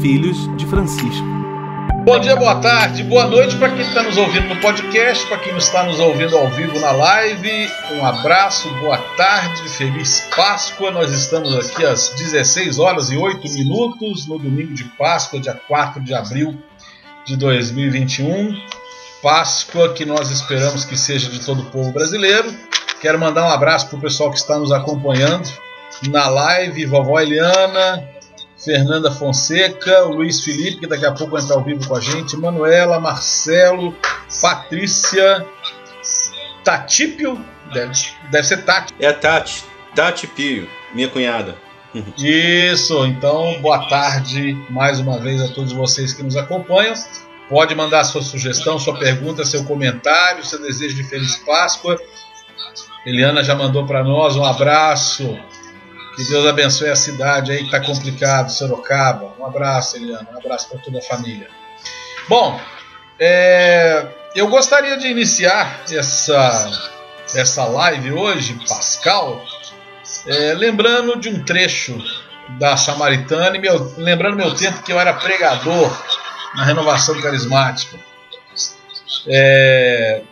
filhos de Francisco. Bom dia, boa tarde, boa noite para quem está nos ouvindo no podcast, para quem está nos ouvindo ao vivo na live. Um abraço, boa tarde, feliz Páscoa. Nós estamos aqui às 16 horas e 8 minutos no domingo de Páscoa, dia 4 de abril de 2021. Páscoa que nós esperamos que seja de todo o povo brasileiro. Quero mandar um abraço para o pessoal que está nos acompanhando na live, vovó Eliana, Fernanda Fonseca, o Luiz Felipe, que daqui a pouco vai entrar ao vivo com a gente, Manuela, Marcelo, Patrícia, Tatípio, deve ser Tati. É a Tati Pio, minha cunhada. Isso, então boa tarde mais uma vez a todos vocês que nos acompanham. Pode mandar sua sugestão, sua pergunta, seu comentário, seu desejo de Feliz Páscoa. Eliana já mandou para nós um abraço. Que Deus abençoe a cidade aí que está complicado, Sorocaba. Um abraço, Eliana. Um abraço para toda a família. Bom, eu gostaria de iniciar essa live hoje, Pascal, lembrando de um trecho da Samaritana e lembrando meu tempo que eu era pregador na Renovação Carismática.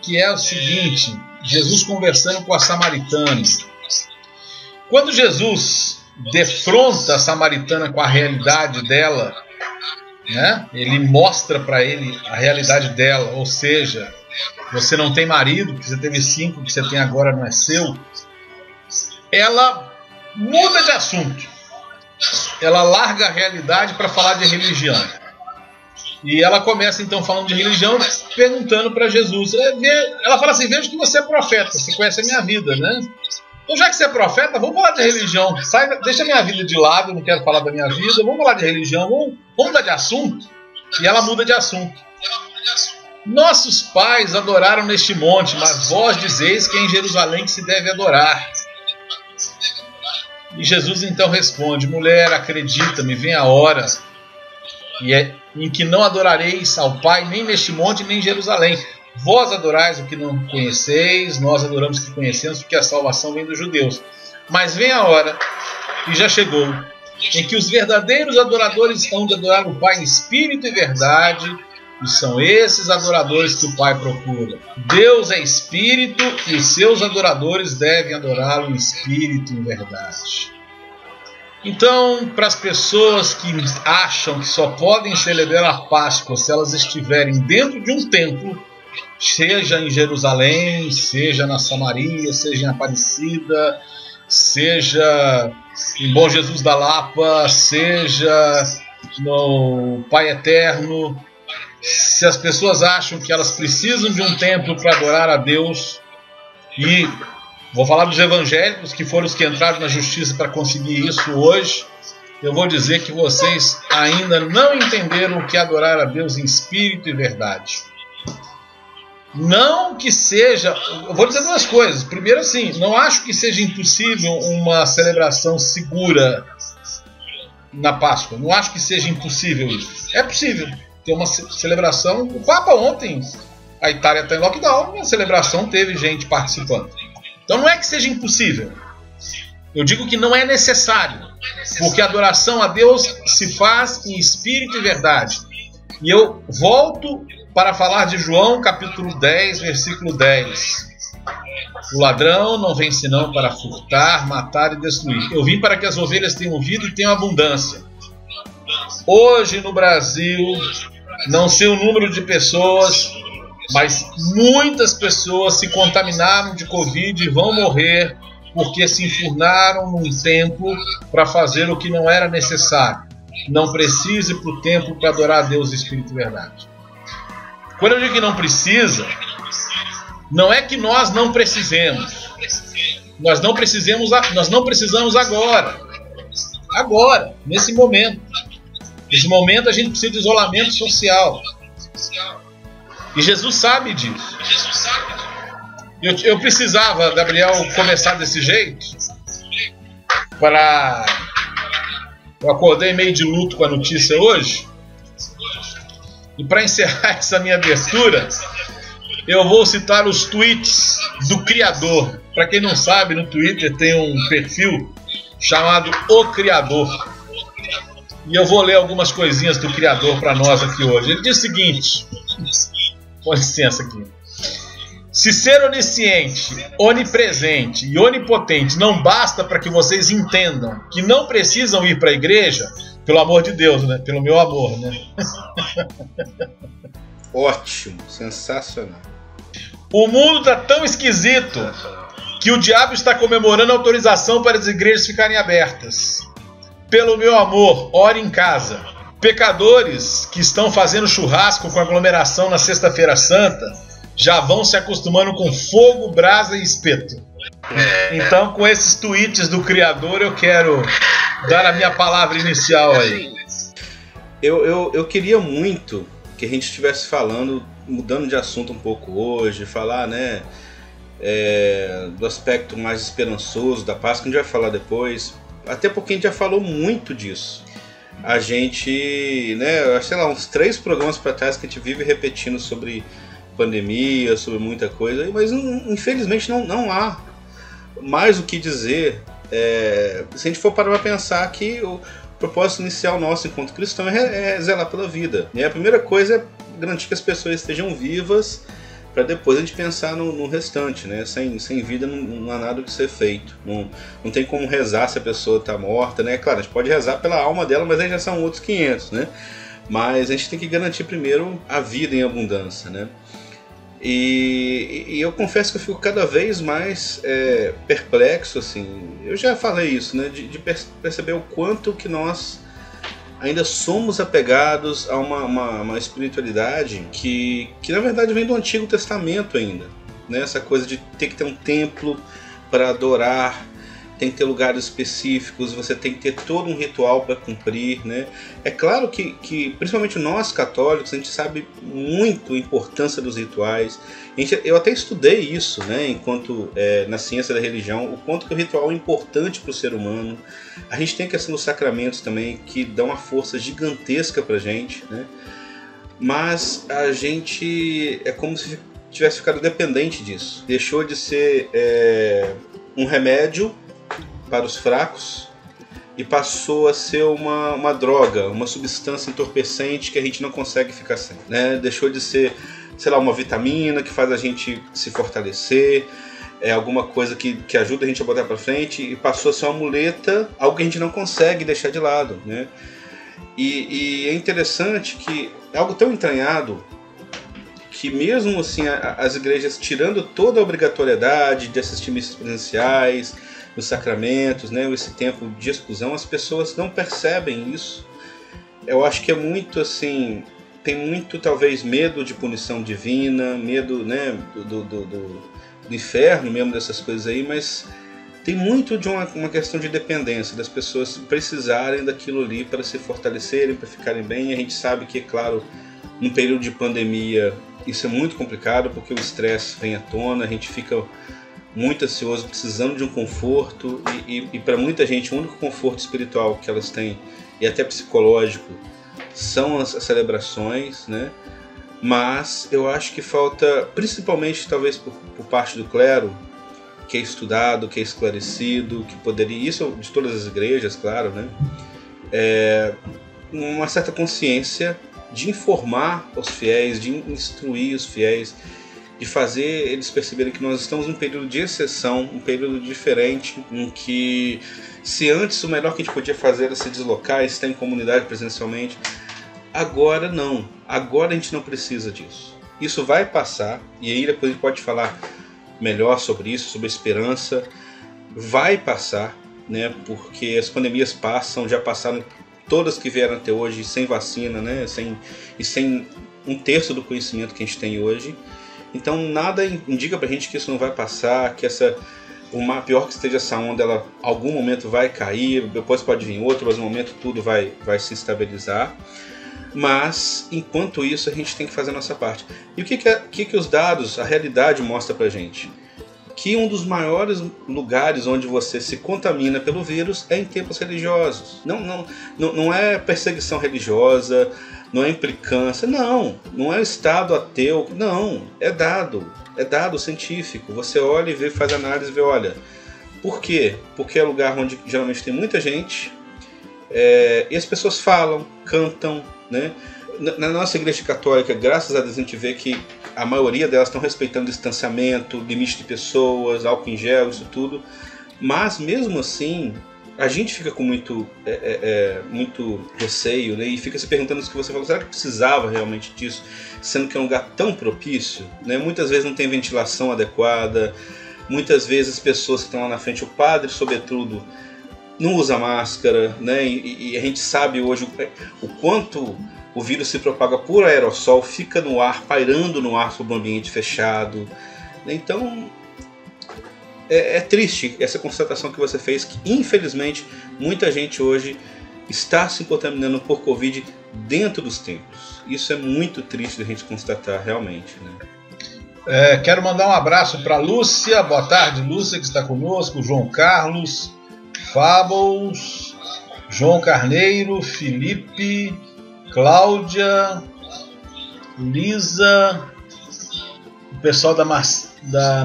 Que é o seguinte, Jesus conversando com a Samaritana. Quando Jesus defronta a Samaritana com a realidade dela, né, ele mostra para ele a realidade dela, ou seja, você não tem marido, porque você teve 5, que você tem agora não é seu, ela muda de assunto. Ela larga a realidade para falar de religião. E ela começa então falando de religião, perguntando para Jesus. Ela fala assim, vejo que você é profeta, você conhece a minha vida, né? Então já que você é profeta, vamos falar de religião. Deixa a minha vida de lado, eu não quero falar da minha vida, vamos falar de religião, vamos mudar de assunto. E ela muda de assunto. Nossos pais adoraram neste monte, mas vós dizeis que é em Jerusalém que se deve adorar. E Jesus então responde, mulher, acredita-me, vem a hora em que não adorareis ao Pai nem neste monte nem em Jerusalém. Vós adorais o que não conheceis, nós adoramos o que conhecemos, porque a salvação vem dos judeus. Mas vem a hora, e já chegou, em que os verdadeiros adoradores hão de adorar o Pai em espírito e verdade, e são esses adoradores que o Pai procura. Deus é espírito, e os seus adoradores devem adorá-lo em espírito e em verdade. Então, para as pessoas que acham que só podem celebrar a Páscoa se elas estiverem dentro de um templo, seja em Jerusalém, seja na Samaria, seja em Aparecida, seja em Bom Jesus da Lapa, seja no Pai Eterno, se as pessoas acham que elas precisam de um templo para adorar a Deus, e vou falar dos evangélicos que foram os que entraram na justiça para conseguir isso hoje, eu vou dizer que vocês ainda não entenderam o que é adorar a Deus em espírito e verdade. Não que seja, eu vou dizer duas coisas. Primeiro assim, não acho que seja impossível uma celebração segura na Páscoa. Não acho que seja impossível isso. É possível ter uma celebração. O Papa ontem, a Itália está em lockdown, e a celebração teve gente participando. Então não é que seja impossível. Eu digo que não é necessário, porque a adoração a Deus se faz em espírito e verdade. E eu volto para falar de João capítulo 10, versículo 10. O ladrão não vem senão para furtar, matar e destruir. Eu vim para que as ovelhas tenham vida e tenham abundância. Hoje no Brasil, não sei o número de pessoas, mas muitas pessoas se contaminaram de Covid e vão morrer porque se enfurnaram num templo para fazer o que não era necessário. Não precisa ir para o templo para adorar a Deus em espírito e verdade. Quando eu digo que não precisa, não é que nós não precisemos. Nós não precisamos agora. Agora, nesse momento. Nesse momento a gente precisa de isolamento social. E Jesus sabe disso. Eu precisava, Gabriel, começar desse jeito. Eu acordei meio de luto com a notícia hoje. E para encerrar essa minha abertura, eu vou citar os tweets do Criador. Para quem não sabe, no Twitter tem um perfil chamado O Criador. E eu vou ler algumas coisinhas do Criador para nós aqui hoje. Ele diz o seguinte, com licença aqui. Se ser onisciente, onipresente e onipotente não basta para que vocês entendam que não precisam ir para a igreja, pelo amor de Deus, né? Pelo meu amor, né? Ótimo, sensacional. O mundo está tão esquisito que o diabo está comemorando a autorização para as igrejas ficarem abertas. Pelo meu amor, ore em casa. Pecadores que estão fazendo churrasco com aglomeração na Sexta-feira Santa já vão se acostumando com fogo, brasa e espeto. Então, com esses tweets do Criador, eu quero dar a minha palavra inicial aí. Eu queria muito que a gente estivesse falando, mudando de assunto um pouco hoje, falar, né, do aspecto mais esperançoso da Páscoa, que a gente vai falar depois, até porque a gente já falou muito disso. A gente, né, sei lá, uns 3 programas para trás que a gente vive repetindo sobre pandemia, sobre muita coisa, mas infelizmente não há mais o que dizer. Se a gente for parar para pensar que o propósito inicial nosso enquanto cristão é zelar pela vida, né? A primeira coisa é garantir que as pessoas estejam vivas para depois a gente pensar no restante, né? Sem vida não há nada que ser feito, não tem como rezar se a pessoa está morta, né? Claro, a gente pode rezar pela alma dela, mas aí já são outros 500, né? Mas a gente tem que garantir primeiro a vida em abundância, né? E eu confesso que eu fico cada vez mais perplexo, assim. Eu já falei isso, né? De perceber o quanto que nós ainda somos apegados a uma espiritualidade que na verdade vem do Antigo Testamento ainda, né? Essa coisa de ter que ter um templo para adorar, tem que ter lugares específicos, você tem que ter todo um ritual para cumprir, né? É claro que principalmente nós católicos, a gente sabe muito a importância dos rituais. Eu até estudei isso, né, enquanto na ciência da religião, o quanto que o ritual é importante para o ser humano. A gente tem a questão dos sacramentos também, que dão uma força gigantesca para a gente, né? Mas a gente é como se tivesse ficado dependente disso. Deixou de ser um remédio para os fracos e passou a ser uma droga, uma substância entorpecente que a gente não consegue ficar sem, né? Deixou de ser, sei lá, uma vitamina que faz a gente se fortalecer, alguma coisa que ajuda a gente a botar para frente, e passou a ser uma muleta, algo que a gente não consegue deixar de lado, né? E é interessante que é algo tão entranhado que mesmo assim as igrejas, tirando toda a obrigatoriedade de assistir missas presenciais, os sacramentos, né, esse tempo de exclusão, as pessoas não percebem isso. Eu acho que é muito assim, tem muito talvez medo de punição divina, medo, né, do inferno mesmo, dessas coisas aí, mas tem muito de uma questão de dependência, das pessoas precisarem daquilo ali para se fortalecerem, para ficarem bem. E a gente sabe que, é claro, num período de pandemia isso é muito complicado, porque o estresse vem à tona, a gente fica muito ansioso, precisando de um conforto, e para muita gente o único conforto espiritual que elas têm, e até psicológico, são as celebrações, né? Mas eu acho que falta, principalmente talvez por parte do clero, que é estudado, que é esclarecido, que poderia, isso de todas as igrejas, claro, né? Uma certa consciência de informar os fiéis, de instruir os fiéis, de fazer eles perceberem que nós estamos num período de exceção, um período diferente, em que se antes o melhor que a gente podia fazer era se deslocar, estar em comunidade presencialmente, agora não, agora a gente não precisa disso. Isso vai passar, e aí depois a gente pode falar melhor sobre isso, sobre a esperança. Vai passar, né? Porque as pandemias passam, já passaram todas que vieram até hoje sem vacina, né? Sem 1/3 do conhecimento que a gente tem hoje. Então nada indica pra gente que isso não vai passar, que pior que esteja essa onda, ela algum momento vai cair, depois pode vir outro, mas no momento tudo vai se estabilizar. Mas enquanto isso a gente tem que fazer a nossa parte. E o que os dados, a realidade mostra pra gente? Que um dos maiores lugares onde você se contamina pelo vírus é em templos religiosos. Não é perseguição religiosa, não é implicância, não é estado ateu, não, é dado científico. Você olha e vê, faz análise e vê, olha, por quê? Porque é lugar onde geralmente tem muita gente, E as pessoas falam, cantam, né? Na nossa igreja católica, graças a Deus, a gente vê que a maioria delas estão respeitando distanciamento, limite de pessoas, álcool em gel, isso tudo. Mas mesmo assim, a gente fica com muito receio, né? E fica se perguntando isso que você falou, será que precisava realmente disso, sendo que é um lugar tão propício, né? Muitas vezes não tem ventilação adequada, muitas vezes as pessoas que estão lá na frente, o padre sobretudo, não usa máscara, né? E a gente sabe hoje o quanto o vírus se propaga por aerossol, fica no ar, pairando no ar sobre um ambiente fechado. Então é triste essa constatação que você fez, que infelizmente muita gente hoje está se contaminando por Covid dentro dos templos. Isso é muito triste de a gente constatar realmente, né? Quero mandar um abraço para Lúcia. Boa tarde, Lúcia, que está conosco. João Carlos, Fábulos, João Carneiro, Felipe, Cláudia, Lisa, o pessoal da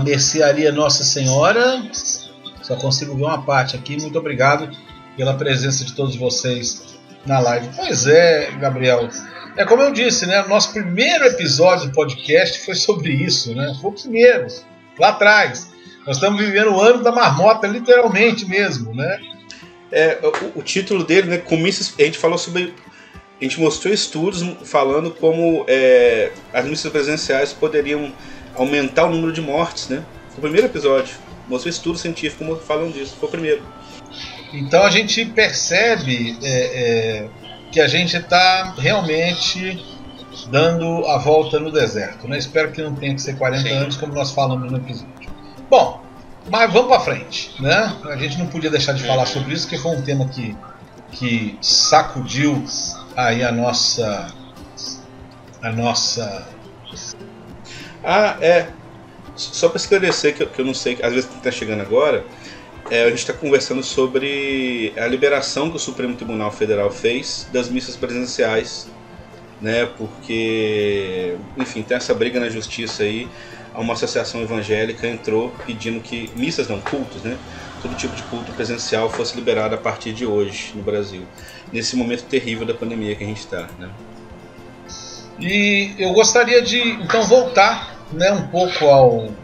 Mercearia Nossa Senhora. Só consigo ver uma parte aqui. Muito obrigado pela presença de todos vocês na live. Pois é, Gabriel. É como eu disse, né? Nosso primeiro episódio do podcast foi sobre isso, né? Foi o primeiro, lá atrás. Nós estamos vivendo o ano da marmota, literalmente mesmo, né? O título dele, né? Com missas, a gente falou sobre. A gente mostrou estudos falando como as missas presenciais poderiam aumentar o número de mortes, né? Foi o primeiro episódio. Mostrou estudos científicos falando disso. Foi o primeiro. Então a gente percebe que a gente está realmente dando a volta no deserto, né? Espero que não tenha que ser 40 anos, como nós falamos no episódio. Bom, mas vamos para frente, né? A gente não podia deixar de falar sobre isso, porque foi um tema que sacudiu aí a nossa só para esclarecer que eu não sei, às vezes está chegando agora, a gente está conversando sobre a liberação que o Supremo Tribunal Federal fez das missas presenciais, né? Porque, enfim, tem essa briga na justiça aí. Uma associação evangélica entrou pedindo que missas, não, cultos, né? Todo tipo de culto presencial fosse liberado a partir de hoje no Brasil, nesse momento terrível da pandemia que a gente está, né? E eu gostaria de então voltar, né, um pouco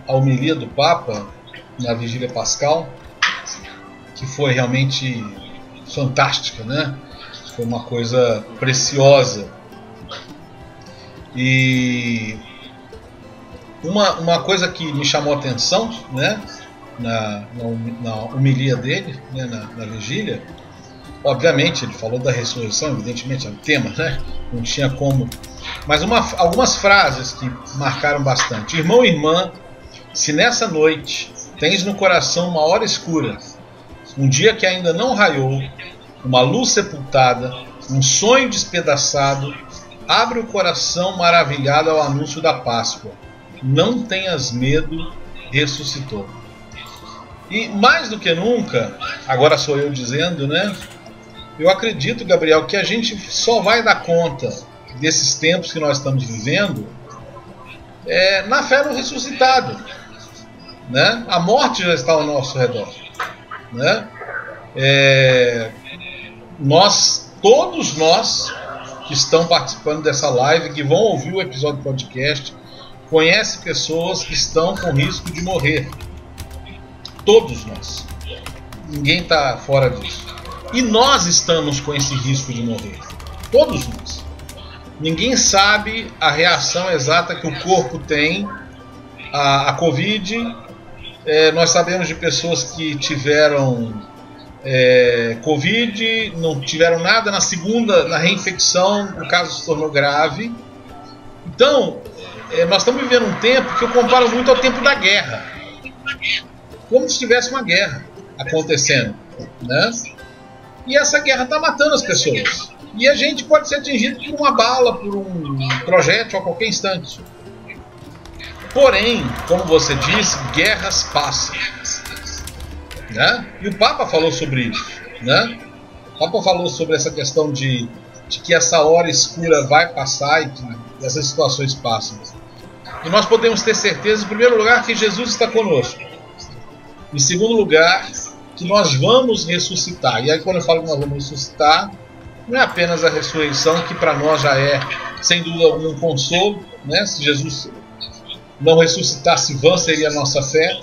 à homilia do Papa na Vigília Pascal, que foi realmente fantástica, né? Foi uma coisa preciosa. E uma coisa que me chamou a atenção, né, na homilia dele, né, na vigília, obviamente ele falou da ressurreição, evidentemente é o tema, né? Não tinha como. Mas algumas frases que marcaram bastante. Irmão e irmã, se nessa noite tens no coração uma hora escura, um dia que ainda não raiou, uma luz sepultada, um sonho despedaçado, abre o coração maravilhado ao anúncio da Páscoa. Não tenhas medo, ressuscitou. E mais do que nunca, agora sou eu dizendo, né? Eu acredito, Gabriel, que a gente só vai dar conta desses tempos que nós estamos vivendo na fé no ressuscitado, né? A morte já está ao nosso redor, né? Todos nós que estão participando dessa live, que vão ouvir o episódio do podcast, conhecem pessoas que estão com risco de morrer. Todos nós. Ninguém está fora disso. E nós estamos com esse risco de morrer. Todos nós. Ninguém sabe a reação exata que o corpo tem à Covid. Nós sabemos de pessoas que tiveram Covid, não tiveram nada, na reinfecção o caso se tornou grave. Então, nós estamos vivendo um tempo que eu comparo muito ao tempo da guerra. Como se tivesse uma guerra acontecendo, né? E essa guerra está matando as pessoas. E a gente pode ser atingido por uma bala, por um projétil a qualquer instante. Porém, como você disse, guerras passam, né? E o Papa falou sobre isso, né? O Papa falou sobre essa questão de que essa hora escura vai passar e que essas situações passam. E nós podemos ter certeza, em primeiro lugar, que Jesus está conosco. Em segundo lugar, que nós vamos ressuscitar. E aí quando eu falo que nós vamos ressuscitar, não é apenas a ressurreição, que para nós já é, sem dúvida alguma, um consolo, né? Se Jesus não ressuscitasse, vã seria a nossa fé,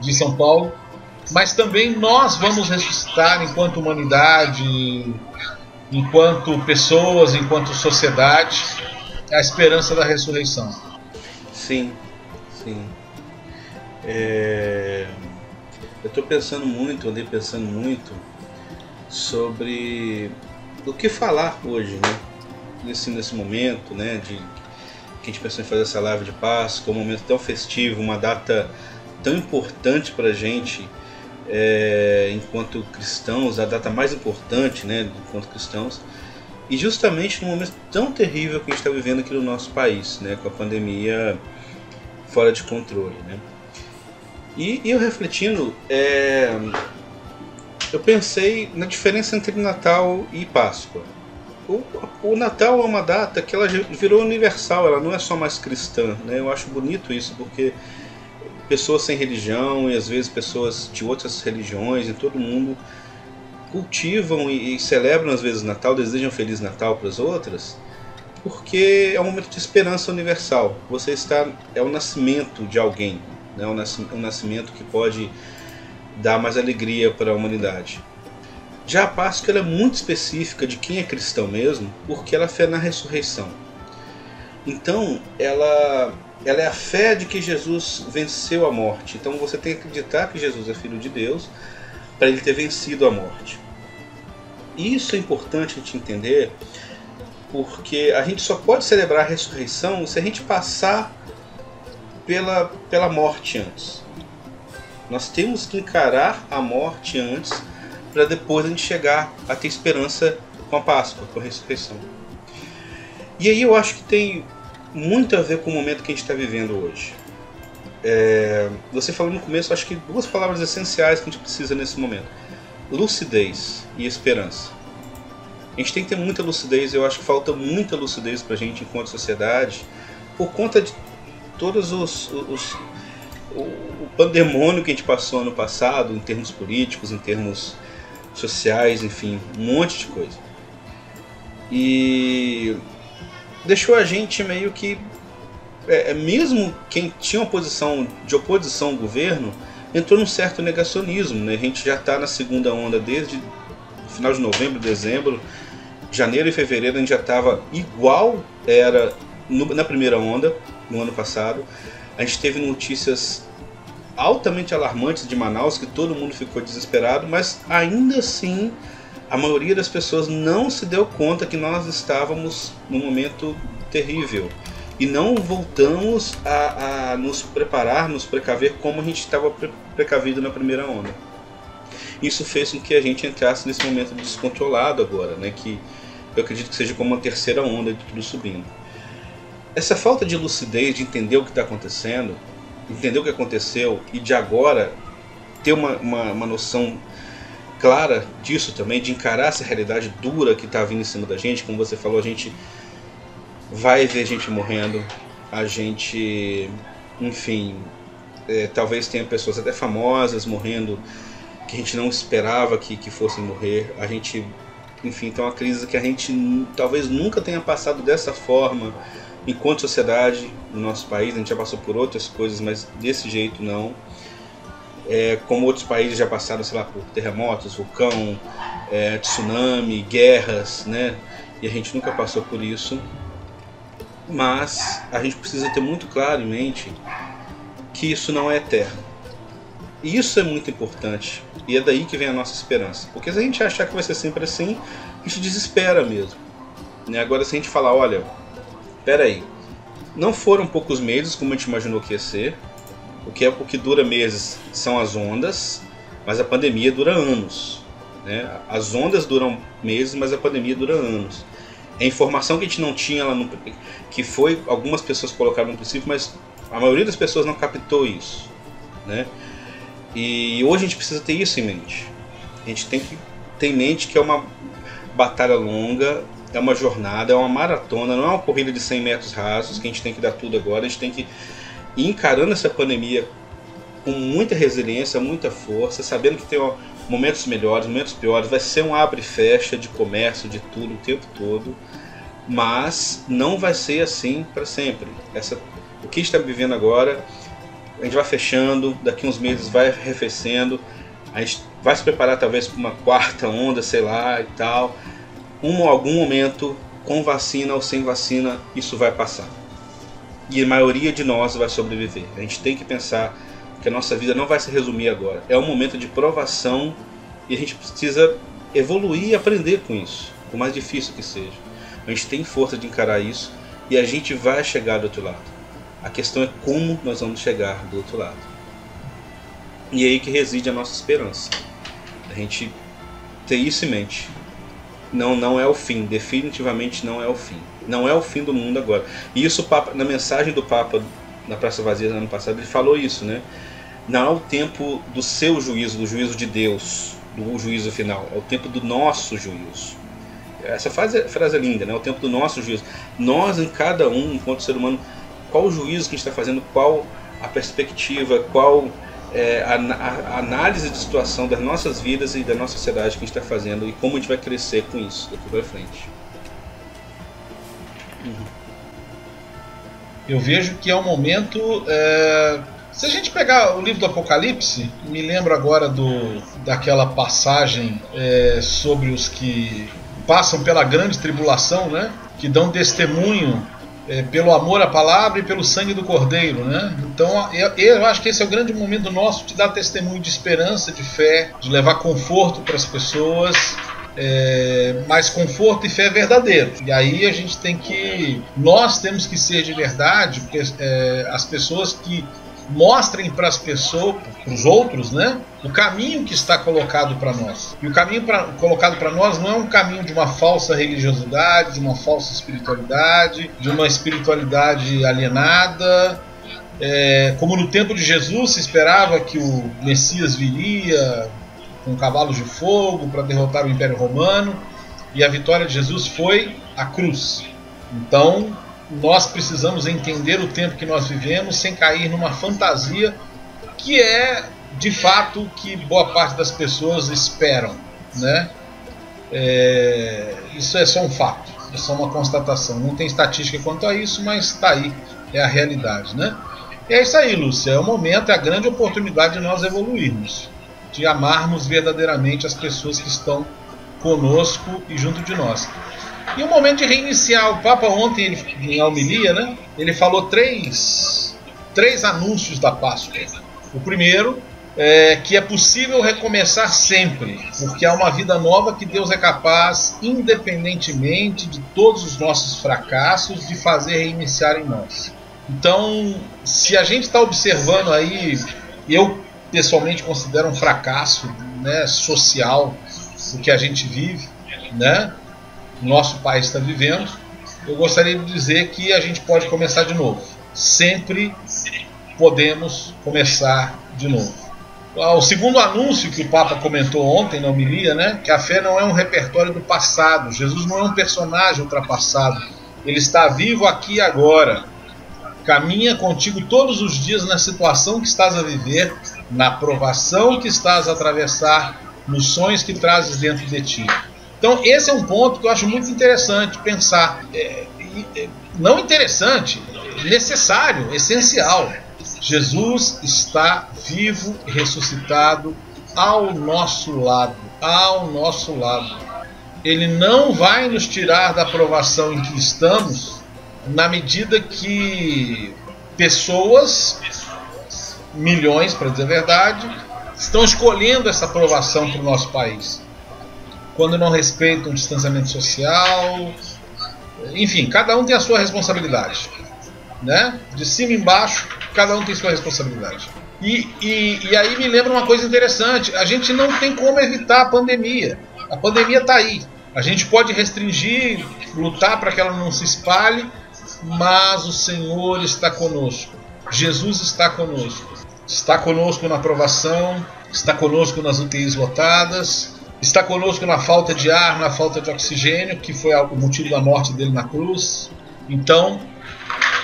de São Paulo. Mas também nós vamos ressuscitar enquanto humanidade, enquanto pessoas, enquanto sociedade, a esperança da ressurreição. Sim, sim. Eu estou pensando muito, andei pensando muito sobre o que falar hoje, né? Nesse momento, né? Que a gente pensou em fazer essa live de Páscoa, um momento tão festivo, uma data tão importante para a gente, enquanto cristãos, a data mais importante, né? Enquanto cristãos, e justamente num momento tão terrível que a gente está vivendo aqui no nosso país, né? Com a pandemia fora de controle, né? E eu refletindo, eu pensei na diferença entre Natal e Páscoa. O Natal é uma data que ela virou universal, ela não é só mais cristã, né? Eu acho bonito isso, porque pessoas sem religião e às vezes pessoas de outras religiões e todo mundo cultivam e celebram às vezes Natal, desejam Feliz Natal para as outras, porque é um momento de esperança universal. É o nascimento de alguém, né? Um nascimento que pode dar mais alegria para a humanidade. Já a Páscoa ela é muito específica de quem é cristão mesmo, porque ela é fé na ressurreição. Então, ela é a fé de que Jesus venceu a morte. Então você tem que acreditar que Jesus é Filho de Deus para ele ter vencido a morte. Isso é importante a gente entender, porque a gente só pode celebrar a ressurreição se a gente passar pela morte antes. Nós temos que encarar a morte antes, para depois a gente chegar a ter esperança com a Páscoa, com a ressurreição. E aí eu acho que tem muito a ver com o momento que a gente está vivendo hoje. Você falou no começo, acho que 2 palavras essenciais que a gente precisa nesse momento: lucidez e esperança. A gente tem que ter muita lucidez. Eu acho que falta muita lucidez para a gente enquanto sociedade, por conta de todos o pandemônio que a gente passou ano passado, em termos políticos, em termos sociais, enfim, um monte de coisa. E deixou a gente meio que, mesmo quem tinha uma posição de oposição ao governo, entrou num certo negacionismo, né? A gente já está na segunda onda desde o final de novembro, dezembro, janeiro e fevereiro a gente já estava igual era na primeira onda, no ano passado. A gente teve notícias altamente alarmantes de Manaus, que todo mundo ficou desesperado, mas ainda assim a maioria das pessoas não se deu conta que nós estávamos num momento terrível e não voltamos a nos preparar, nos precaver como a gente estava precavido na primeira onda. Isso fez com que a gente entrasse nesse momento descontrolado agora, né, que eu acredito que seja como uma terceira onda de tudo subindo. Essa falta de lucidez, de entender o que está acontecendo, entender o que aconteceu e de agora ter uma noção clara disso também, de encarar essa realidade dura que está vindo em cima da gente. Como você falou, a gente vai ver gente morrendo, a gente, enfim, talvez tenha pessoas até famosas morrendo que a gente não esperava que fossem morrer. A gente, enfim, tem uma crise que a gente talvez nunca tenha passado dessa forma enquanto sociedade no nosso país. A gente já passou por outras coisas, mas desse jeito não. Como outros países já passaram, sei lá, por terremotos, vulcão, tsunami, guerras, né? E a gente nunca passou por isso. Mas a gente precisa ter muito claro em mente que isso não é eterno. E isso é muito importante. E é daí que vem a nossa esperança. Porque se a gente achar que vai ser sempre assim, a gente desespera mesmo, né? Agora, se a gente falar, olha, peraí, não foram poucos meses como a gente imaginou que ia ser. O que dura meses são as ondas, mas a pandemia dura anos, né? As ondas duram meses, mas a pandemia dura anos. É informação que a gente não tinha lá que foi, algumas pessoas colocaram no princípio, mas a maioria das pessoas não captou isso, né? E hoje a gente precisa ter isso em mente. A gente tem que ter em mente que é uma batalha longa, é uma jornada, é uma maratona, não é uma corrida de 100 metros rasos que a gente tem que dar tudo agora. A gente tem que ir encarando essa pandemia com muita resiliência, muita força, sabendo que tem momentos melhores, momentos piores, vai ser um abre e fecha de comércio, de tudo, o tempo todo, mas não vai ser assim para sempre. O que a gente está vivendo agora, a gente vai fechando, daqui uns meses vai arrefecendo, a gente vai se preparar talvez para uma quarta onda, sei lá e tal. Algum momento, com vacina ou sem vacina, isso vai passar. E a maioria de nós vai sobreviver. A gente tem que pensar que a nossa vida não vai se resumir agora. É um momento de provação e a gente precisa evoluir e aprender com isso, por mais difícil que seja. A gente tem força de encarar isso e a gente vai chegar do outro lado. A questão é como nós vamos chegar do outro lado. E é aí que reside a nossa esperança. A gente ter isso em mente. Não é o fim, definitivamente não é o fim. Não é o fim do mundo agora. E isso, na mensagem do Papa na Praça Vazia no ano passado, ele falou isso, né? Não é o tempo do seu juízo, do juízo de Deus, do juízo final. É o tempo do nosso juízo. Essa frase é linda, né? É o tempo do nosso juízo. Nós, em cada um, enquanto ser humano, qual o juízo que a gente está fazendo, qual a perspectiva, qual a análise de situação das nossas vidas e da nossa sociedade que a gente está fazendo e como a gente vai crescer com isso daqui para frente. Eu vejo que é um momento... Se a gente pegar o livro do Apocalipse, me lembro agora daquela passagem sobre os que passam pela grande tribulação, né? Que dão testemunho pelo amor à palavra e pelo sangue do Cordeiro, né? Então eu acho que esse é o grande momento nosso de dar testemunho de esperança, de fé, de levar conforto para as pessoas, mas conforto e fé verdadeiro. E aí nós temos que ser de verdade, porque as pessoas que mostrem para as pessoas, para os outros, né, o caminho que está colocado para nós. E o caminho colocado para nós não é um caminho de uma falsa religiosidade, de uma falsa espiritualidade, de uma espiritualidade alienada. Como no tempo de Jesus se esperava que o Messias viria com cavalos de fogo para derrotar o Império Romano, e a vitória de Jesus foi a cruz. Então, nós precisamos entender o tempo que nós vivemos sem cair numa fantasia que é, de fato, o que boa parte das pessoas esperam, né? Isso é só um fato, é só uma constatação. Não tem estatística quanto a isso, mas está aí, é a realidade, né? E é isso aí, Lúcia, é o momento, é a grande oportunidade de nós evoluirmos, de amarmos verdadeiramente as pessoas que estão conosco e junto de nós. E o momento de reiniciar. O Papa ontem, em homilia, né, ele falou três anúncios da Páscoa. O primeiro é que é possível recomeçar sempre, porque há uma vida nova que Deus é capaz, independentemente de todos os nossos fracassos, de fazer reiniciar em nós. Então, se a gente está observando aí, eu pessoalmente considero um fracasso, né, social o que a gente vive, né? Nosso país está vivendo, eu gostaria de dizer que a gente pode começar de novo. Sempre podemos começar de novo. O segundo anúncio que o Papa comentou ontem na homilia, né, que a fé não é um repertório do passado. Jesus não é um personagem ultrapassado. Ele está vivo aqui e agora. Caminha contigo todos os dias na situação que estás a viver, na provação que estás a atravessar, nos sonhos que trazes dentro de ti. Então esse é um ponto que eu acho muito interessante pensar. Não interessante, necessário, essencial. Jesus está vivo e ressuscitado ao nosso lado. Ao nosso lado. Ele não vai nos tirar da provação em que estamos, na medida que pessoas, milhões para dizer a verdade, estão escolhendo essa provação para o nosso país. Quando não respeitam o distanciamento social, enfim, cada um tem a sua responsabilidade, né? De cima e embaixo, cada um tem sua responsabilidade. E aí me lembra uma coisa interessante: a gente não tem como evitar a pandemia. A pandemia está aí. A gente pode restringir, lutar para que ela não se espalhe, mas o Senhor está conosco. Jesus está conosco. Está conosco na provação, está conosco nas UTIs lotadas, está conosco na falta de ar, na falta de oxigênio, que foi o motivo da morte dele na cruz. Então,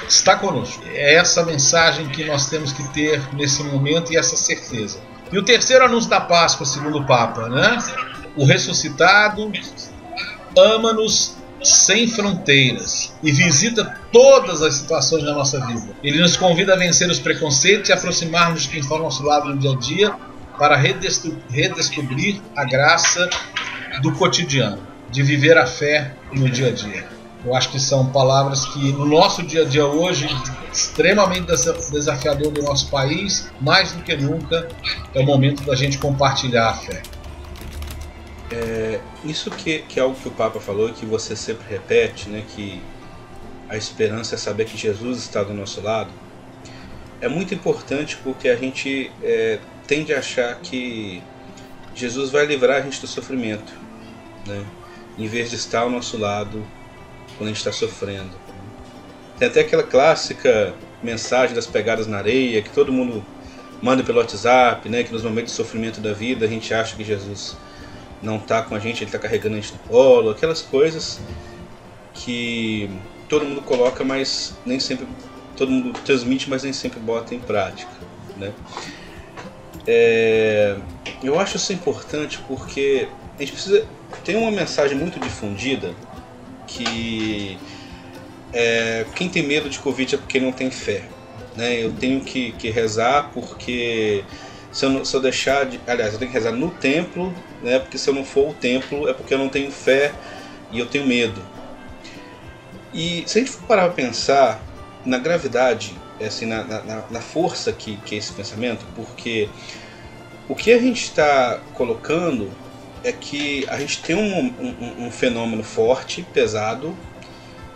está conosco. É essa mensagem que nós temos que ter nesse momento e essa certeza. E o terceiro anúncio da Páscoa, segundo o Papa, né? O ressuscitado ama-nos sem fronteiras e visita todas as situações da nossa vida. Ele nos convida a vencer os preconceitos e aproximar-nos de quem está ao nosso lado no dia a dia para redescobrir a graça do cotidiano, de viver a fé no dia a dia. Eu acho que são palavras que no nosso dia a dia hoje, extremamente desafiador do nosso país, mais do que nunca, é o momento da gente compartilhar a fé. Isso que é algo que o Papa falou e que você sempre repete, né, que a esperança é saber que Jesus está do nosso lado. É muito importante porque a gente tende a achar que Jesus vai livrar a gente do sofrimento, né, em vez de estar ao nosso lado quando a gente está sofrendo. Tem até aquela clássica mensagem das pegadas na areia que todo mundo manda pelo WhatsApp, né, que nos momentos de sofrimento da vida a gente acha que Jesus não está com a gente, ele está carregando a gente no colo, aquelas coisas que todo mundo coloca, mas nem sempre, todo mundo transmite, mas nem sempre bota em prática, né? Eu acho isso importante porque a gente precisa ter uma mensagem muito difundida que quem tem medo de Covid é porque não tem fé, né? Eu tenho que rezar porque se eu deixar de... Aliás, eu tenho que rezar no templo, né? Porque se eu não for o templo é porque eu não tenho fé e eu tenho medo. E se a gente for parar para pensar na gravidade, assim, na força que é esse pensamento, porque o que a gente está colocando é que a gente tem um fenômeno forte, pesado,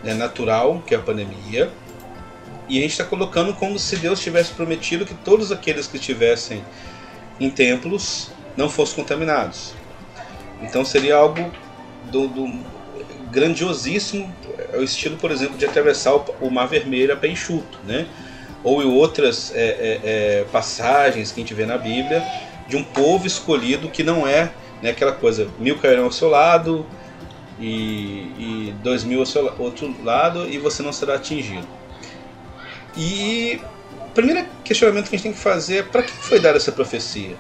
né, natural, que é a pandemia, e a gente está colocando como se Deus tivesse prometido que todos aqueles que estivessem em templos não fossem contaminados. Então seria algo do grandiosíssimo, ao estilo, por exemplo, de atravessar o Mar Vermelho a pé enxuto, né? Ou em outras passagens que a gente vê na Bíblia, de um povo escolhido que não é, né, aquela coisa, 1000 cairão ao seu lado e 2000 ao seu outro lado e você não será atingido. E o primeiro questionamento que a gente tem que fazer é: para que foi dada essa profecia?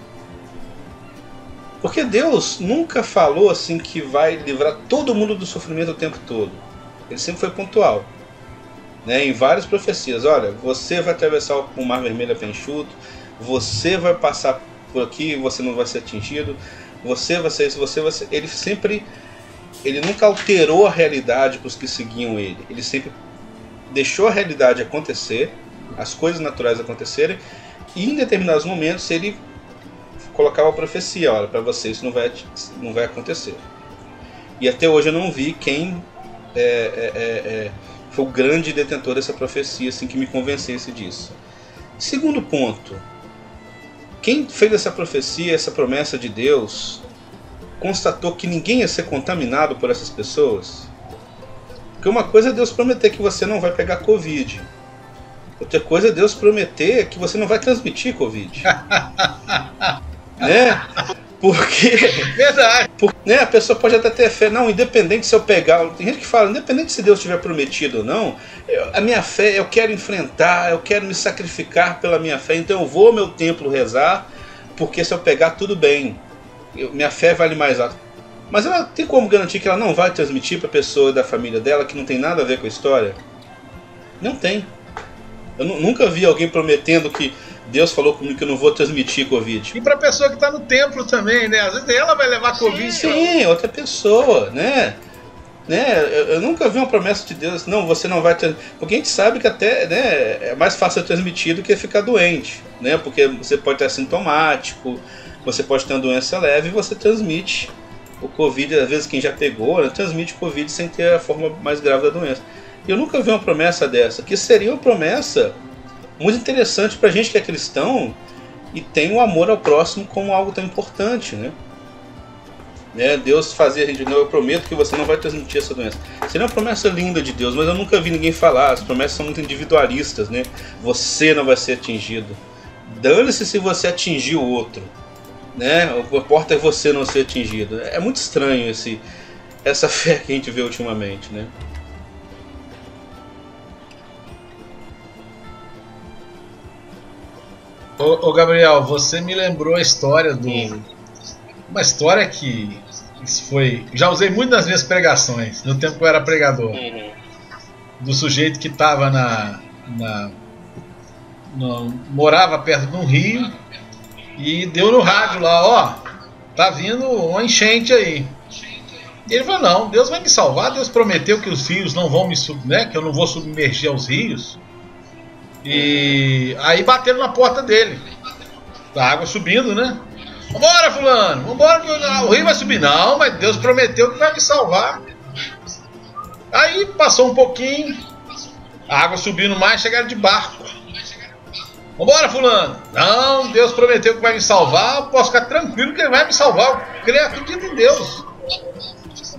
Porque Deus nunca falou assim que vai livrar todo mundo do sofrimento o tempo todo. Ele sempre foi pontual, né? Em várias profecias: olha, você vai atravessar o Mar Vermelho a pé enxuto, você vai passar por aqui e você não vai ser atingido, você vai ser isso, você vai ser... Ele nunca alterou a realidade para os que seguiam ele. Ele sempre deixou a realidade acontecer, as coisas naturais acontecerem, e em determinados momentos ele colocava a profecia: olha, para você isso não vai acontecer. E até hoje eu não vi quem foi o grande detentor dessa profecia, assim, que me convencesse disso. Segundo ponto, quem fez essa profecia, essa promessa de Deus, constatou que ninguém ia ser contaminado por essas pessoas? Porque uma coisa é Deus prometer que você não vai pegar Covid. Outra coisa é Deus prometer que você não vai transmitir Covid. Né? Porque... Verdade. Né, a pessoa pode até ter fé. Não, independente se eu pegar... Tem gente que fala, independente se Deus tiver prometido ou não, a minha fé, eu quero enfrentar, eu quero me sacrificar pela minha fé, então eu vou ao meu templo rezar, porque se eu pegar, tudo bem. Minha fé vale mais alto. Mas ela tem como garantir que ela não vai transmitir para a pessoa da família dela que não tem nada a ver com a história? Não tem. Eu nunca vi alguém prometendo que Deus falou comigo que eu não vou transmitir Covid. E para a pessoa que está no templo também, né? Às vezes ela vai levar Covid. Sim, outra pessoa, né? Eu nunca vi uma promessa de Deus: não, você não vai transmitir. Porque a gente sabe que até, né, é mais fácil transmitir do que ficar doente, né? Porque você pode estar assintomático, você pode ter uma doença leve e você transmite o Covid. Às vezes quem já pegou, né, transmite Covid sem ter a forma mais grave da doença. E eu nunca vi uma promessa dessa, que seria uma promessa muito interessante para a gente que é cristão e tem o amor ao próximo como algo tão importante, né? Deus fazia a gente: não, eu prometo que você não vai transmitir essa doença. Seria uma promessa linda de Deus, mas eu nunca vi ninguém falar. As promessas são muito individualistas, né? Você não vai ser atingido. Dane-se se você atingir o outro, né? O que importa é você não ser atingido. É muito estranho essa fé que a gente vê ultimamente, né? Ô Gabriel, você me lembrou a história do... Uma história que isso foi... Já usei muito nas minhas pregações, no tempo que eu era pregador. Do sujeito que estava morava perto de um rio e deu no rádio lá, ó, tá vindo uma enchente aí. E ele falou, não, Deus vai me salvar, Deus prometeu que os rios não vão me né, que eu não vou submergir aos rios. E aí bateram na porta dele, a água subindo, né? Vambora, fulano, vambora, o rio vai subir. Não, mas Deus prometeu que vai me salvar. Aí passou um pouquinho, a água subindo mais, chegaram de barco. Vambora, fulano. Não, Deus prometeu que vai me salvar, eu posso ficar tranquilo que ele vai me salvar. Eu acredito em Deus.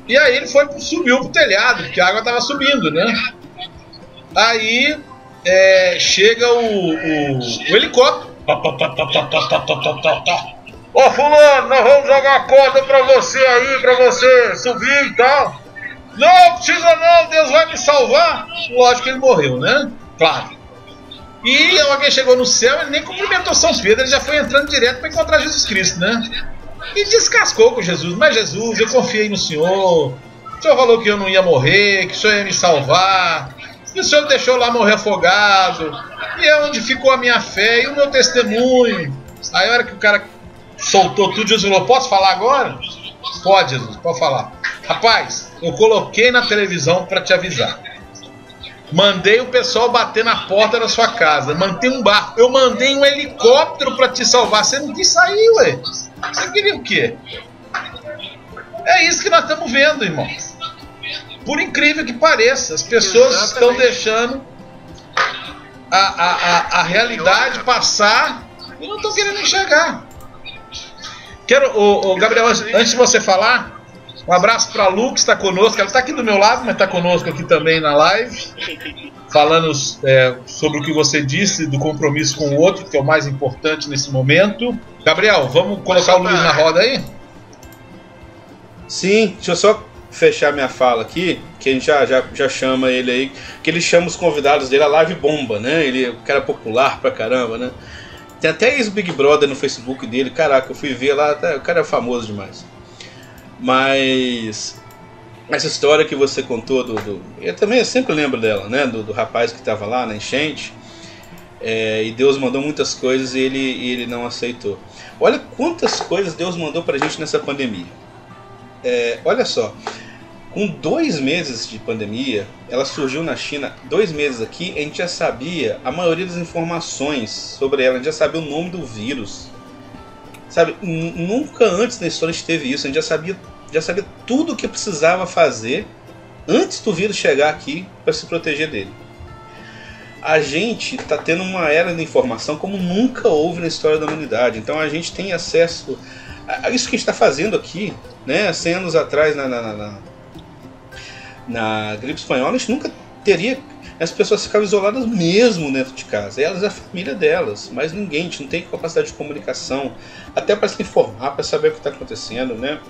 E aí ele subiu pro telhado, porque a água estava subindo, né? Aí chega o helicóptero. Ô fulano, nós vamos jogar a corda pra você aí, pra você subir e tal. Não, precisa não, Deus vai me salvar. Lógico que ele morreu, né? Claro. E alguém chegou no céu, ele nem cumprimentou São Pedro, ele já foi entrando direto para encontrar Jesus Cristo, né? E descascou com Jesus. Mas Jesus, eu confiei no Senhor. O Senhor falou que eu não ia morrer, que o Senhor ia me salvar. E o Senhor deixou lá morrer afogado. E é onde ficou a minha fé e o meu testemunho. Aí a hora que o cara soltou tudo, Jesus falou, posso falar agora? Pode, Jesus, pode falar. Rapaz, eu coloquei na televisão para te avisar. Mandei o pessoal bater na porta da sua casa. Mandei um barco. Eu mandei um helicóptero para te salvar. Você não quis sair, ué. Você queria o quê? É isso que nós estamos vendo, irmão. Por incrível que pareça, as pessoas estão deixando a realidade passar e não estão querendo enxergar. Gabriel, antes de você falar, um abraço para a Lu, que está conosco. Ela está aqui do meu lado, mas está conosco aqui também na live, falando sobre o que você disse do compromisso com o outro, que é o mais importante nesse momento. Gabriel, vamos colocar o Luiz na roda aí? Sim, deixa eu só fechar minha fala aqui, que a gente já chama ele aí, que ele chama os convidados dele a live bomba, né? Ele é um cara popular pra caramba, né? Tem até ex-Big Brother no Facebook dele, caraca, eu fui ver lá, o cara é famoso demais. Mas essa história que você contou eu sempre lembro dela, né? Do rapaz que estava lá na enchente, e Deus mandou muitas coisas e ele não aceitou. Olha quantas coisas Deus mandou pra gente nessa pandemia. Olha só, com 2 meses de pandemia, ela surgiu na China, 2 meses aqui, a gente já sabia a maioria das informações sobre ela, a gente já sabia o nome do vírus. Sabe, nunca antes na história a gente teve isso, a gente já sabia tudo o que precisava fazer antes do vírus chegar aqui para se proteger dele. A gente está tendo uma era de informação como nunca houve na história da humanidade, então a gente tem acesso a isso que a gente está fazendo aqui, né? 100 anos atrás na gripe espanhola a gente nunca teria. As pessoas ficavam isoladas mesmo dentro de casa, elas e a família delas, mas ninguém, a gente não tem capacidade de comunicação, até para se informar, para saber o que está acontecendo, né?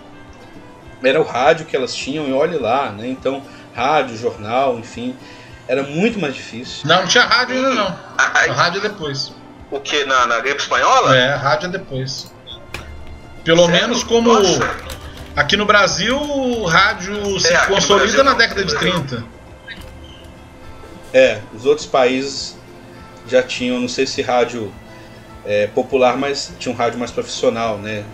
Era o rádio que elas tinham e olhe lá, né? Então, rádio, jornal, enfim, era muito mais difícil. Não tinha rádio ainda não, a rádio é depois. O que, na gripe espanhola? A rádio é depois. Pelo menos como... Nossa. Aqui no Brasil, o rádio se consolida na década de 30. Os outros países já tinham, não sei se rádio popular, mas tinha um rádio mais profissional, né?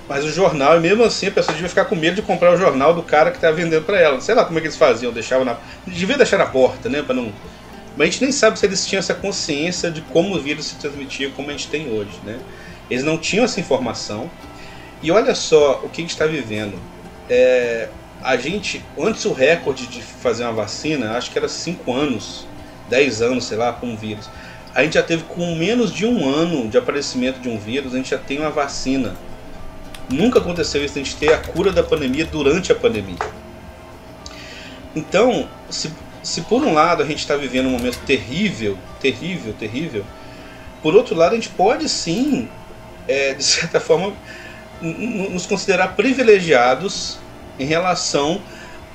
Mas o jornal, e mesmo assim a pessoa devia ficar com medo de comprar o jornal do cara que estava vendendo para ela. Sei lá como é que eles faziam, devia deixar na porta, né? Pra não... Mas a gente nem sabe se eles tinham essa consciência de como o vírus se transmitia, como a gente tem hoje, né? Eles não tinham essa informação. E olha só o que a gente está vivendo. A gente, antes o recorde de fazer uma vacina, acho que era 5 anos, 10 anos, sei lá, com um vírus. A gente já teve, com menos de 1 ano de aparecimento de um vírus, a gente já tem uma vacina. Nunca aconteceu isso, a gente ter a cura da pandemia durante a pandemia. Então, se por um lado a gente está vivendo um momento terrível, por outro lado a gente pode sim, de certa forma, nos considerar privilegiados em relação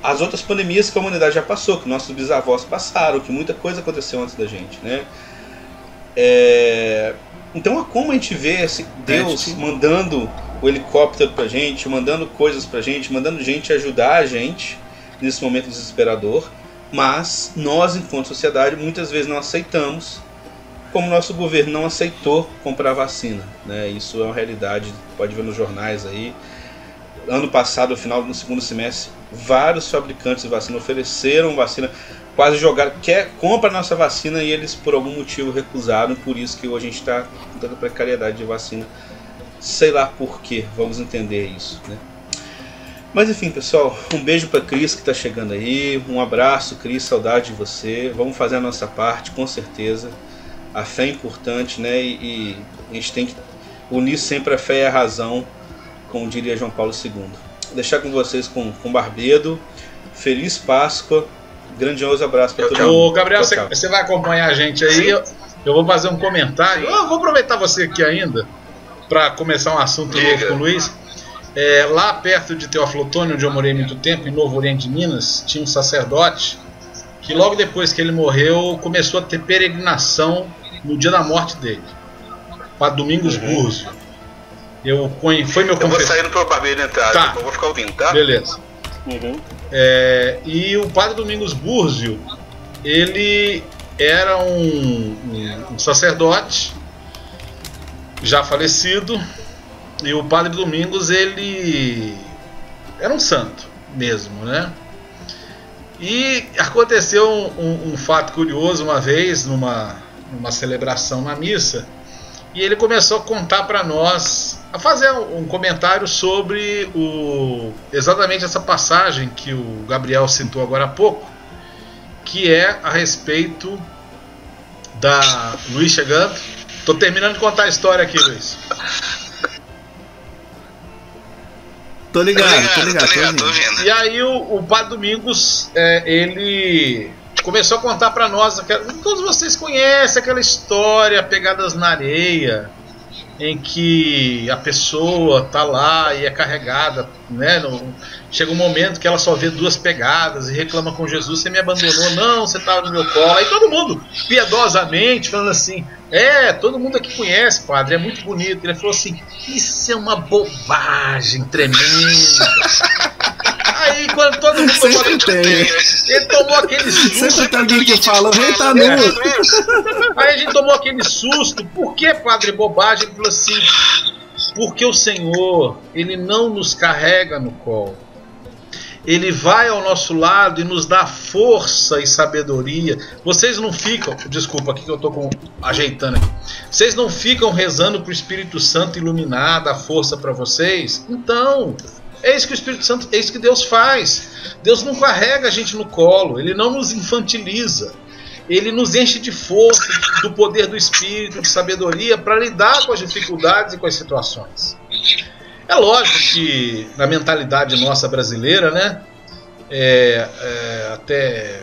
às outras pandemias que a humanidade já passou, que nossos bisavós passaram, que muita coisa aconteceu antes da gente, né? Então, como a gente vê Deus mandando o helicóptero pra gente, mandando coisas pra gente, mandando gente ajudar a gente nesse momento desesperador, mas nós, enquanto sociedade, muitas vezes não aceitamos, como nosso governo não aceitou comprar vacina, né? Isso é uma realidade, pode ver nos jornais aí. Ano passado, no final do segundo semestre, vários fabricantes de vacina ofereceram vacina, quase jogaram, compra a nossa vacina, e eles por algum motivo recusaram, por isso que hoje a gente está com tanta precariedade de vacina. Sei lá por quê, vamos entender isso, né? Mas enfim, pessoal, um beijo para Cris que está chegando aí, um abraço, Cris, saudade de você. Vamos fazer a nossa parte, com certeza. A fé é importante, né? E a gente tem que unir sempre a fé e a razão, como diria João Paulo II. Vou deixar com vocês com Barbedo. Feliz Páscoa. Grandioso abraço para todo mundo. Ô, Gabriel, você vai acompanhar a gente aí. Eu vou fazer um comentário. Eu vou aproveitar você aqui ainda para começar um assunto novo com o Luiz. Lá perto de Teófilo Otoni, onde eu morei muito tempo, em Novo Oriente de Minas, tinha um sacerdote que logo depois que ele morreu começou a ter peregrinação no dia da morte dele, para Domingos Búrzio. Foi meu confessor. Eu vou saindo pro Barbeiro entrar, tá. Eu vou ficar ouvindo, tá? Beleza. E o padre Domingos Búrzio, ele era um sacerdote já falecido, e o padre Domingos, ele era um santo mesmo, né? E aconteceu um fato curioso uma vez numa celebração na missa, e ele começou a contar para nós, a fazer um comentário sobre exatamente essa passagem que o Gabriel citou agora há pouco, que é a respeito da... Luiz chegando. Tô terminando de contar a história aqui, Luiz. Tô ligado, tô ouvindo. E aí o padre Domingos, ele começou a contar para nós, todos vocês conhecem aquela história, Pegadas na Areia, em que a pessoa tá lá e é carregada, né? Chega um momento que ela só vê 2 pegadas e reclama com Jesus: você me abandonou, não, você estava no meu colo. Aí todo mundo piedosamente falando assim: todo mundo aqui conhece, padre, é muito bonito. Ele falou assim: isso é uma bobagem tremenda. Aí quando todo mundo ele tomou aquele susto. Sempre tem alguém que fala: o rei tá nu. Aí a gente tomou aquele susto. Por que, padre, bobagem? Ele falou assim: porque o Senhor, ele não nos carrega no colo. Ele vai ao nosso lado e nos dá força e sabedoria. Vocês não ficam... Desculpa, aqui que eu estou ajeitando aqui. Vocês não ficam rezando para o Espírito Santo iluminar, dar força para vocês? Então, é isso que o Espírito Santo... É isso que Deus faz. Deus não carrega a gente no colo. Ele não nos infantiliza. Ele nos enche de força, do poder do Espírito, de sabedoria, para lidar com as dificuldades e com as situações. É lógico que na mentalidade nossa brasileira, né, até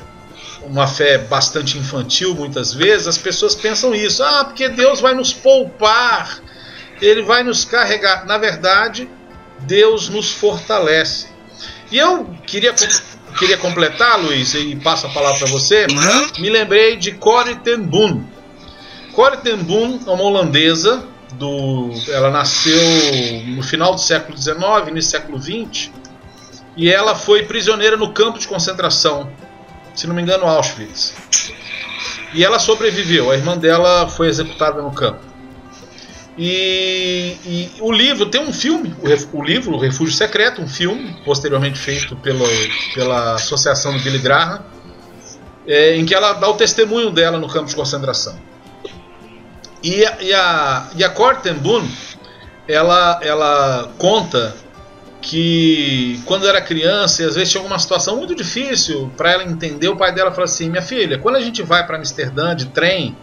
uma fé bastante infantil muitas vezes, as pessoas pensam isso: porque Deus vai nos poupar, Ele vai nos carregar. Na verdade, Deus nos fortalece. E eu queria completar, Luiz, e passo a palavra para você. Me lembrei de Corrie ten Boom. Corrie ten Boom é uma holandesa. Ela nasceu no final do século XIX, início do século XX, e ela foi prisioneira no campo de concentração, se não me engano, Auschwitz. E ela sobreviveu. A irmã dela foi executada no campo. E o livro tem um filme, o livro O Refúgio Secreto, um filme posteriormente feito pela associação do Billy Graham, em que ela dá o testemunho dela no campo de concentração. E a Corrie ten Boom, ela conta que quando era criança, e às vezes tinha alguma situação muito difícil para ela entender, o pai dela falou assim: minha filha, quando a gente vai para Amsterdã de trem,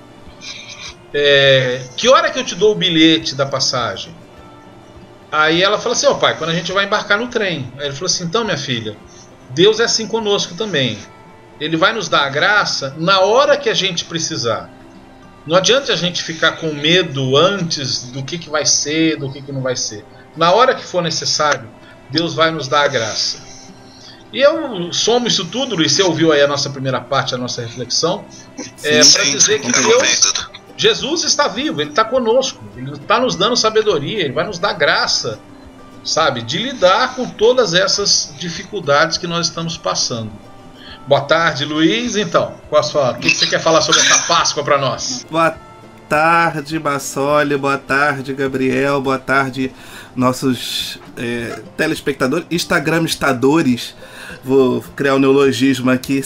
que hora que eu te dou o bilhete da passagem? Aí ela fala assim: pai, quando a gente vai embarcar no trem. Aí ele falou assim: então, minha filha, Deus é assim conosco também. Ele vai nos dar a graça na hora que a gente precisar. Não adianta a gente ficar com medo antes do que vai ser, do que não vai ser. Na hora que for necessário, Deus vai nos dar a graça. E eu somo isso tudo, Luiz. Você ouviu aí a nossa primeira parte, a nossa reflexão, para dizer que Deus, Jesus está vivo, Ele está conosco, Ele está nos dando sabedoria, Ele vai nos dar graça, sabe, de lidar com todas essas dificuldades que nós estamos passando. Boa tarde, Luiz. Então, o que você quer falar sobre essa Páscoa para nós? Boa tarde, Bassoli. Boa tarde, Gabriel. Boa tarde, nossos telespectadores, instagramistadores. Vou criar um neologismo aqui.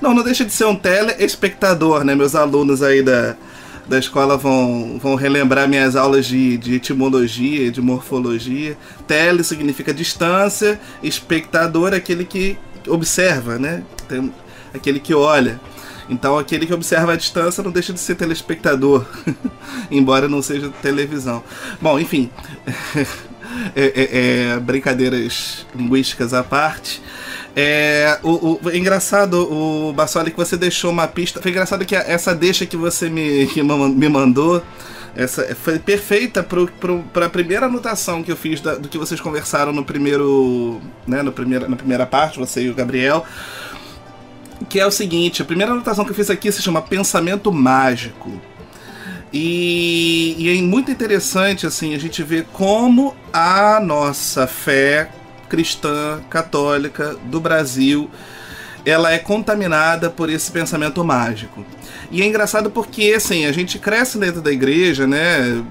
Não deixa de ser um telespectador, né? Meus alunos aí da escola vão relembrar minhas aulas de etimologia, de morfologia. Tele significa distância, espectador é aquele que observa, né? Aquele que olha. Então aquele que observa a distância não deixa de ser telespectador, embora não seja televisão. Bom, enfim, brincadeiras linguísticas à parte. Engraçado, o Bassoli, que você deixou uma pista. Foi engraçado que essa deixa que você me mandou, essa foi perfeita para a primeira anotação que eu fiz do que vocês conversaram no primeiro, né, na primeira parte, você e o Gabriel. Que é o seguinte: a primeira anotação que eu fiz aqui se chama pensamento mágico. E é muito interessante assim, a gente ver como a nossa fé cristã, católica do Brasil, ela é contaminada por esse pensamento mágico. E é engraçado porque assim, a gente cresce dentro da igreja, né?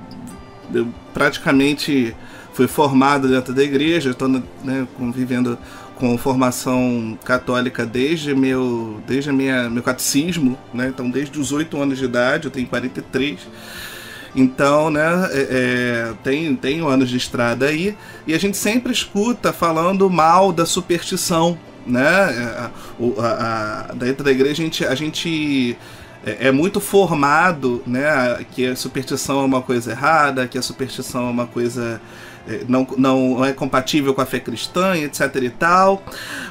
Eu praticamente fui formado dentro da igreja, estou, né, convivendo com formação católica desde meu catecismo, né? Então desde os 8 anos de idade, eu tenho 43. Então, né, tenho anos de estrada aí, e a gente sempre escuta falando mal da superstição, né? Dentro da igreja a gente é muito formado, né, que a superstição é uma coisa errada, que a superstição é uma coisa não é compatível com a fé cristã, etc e tal.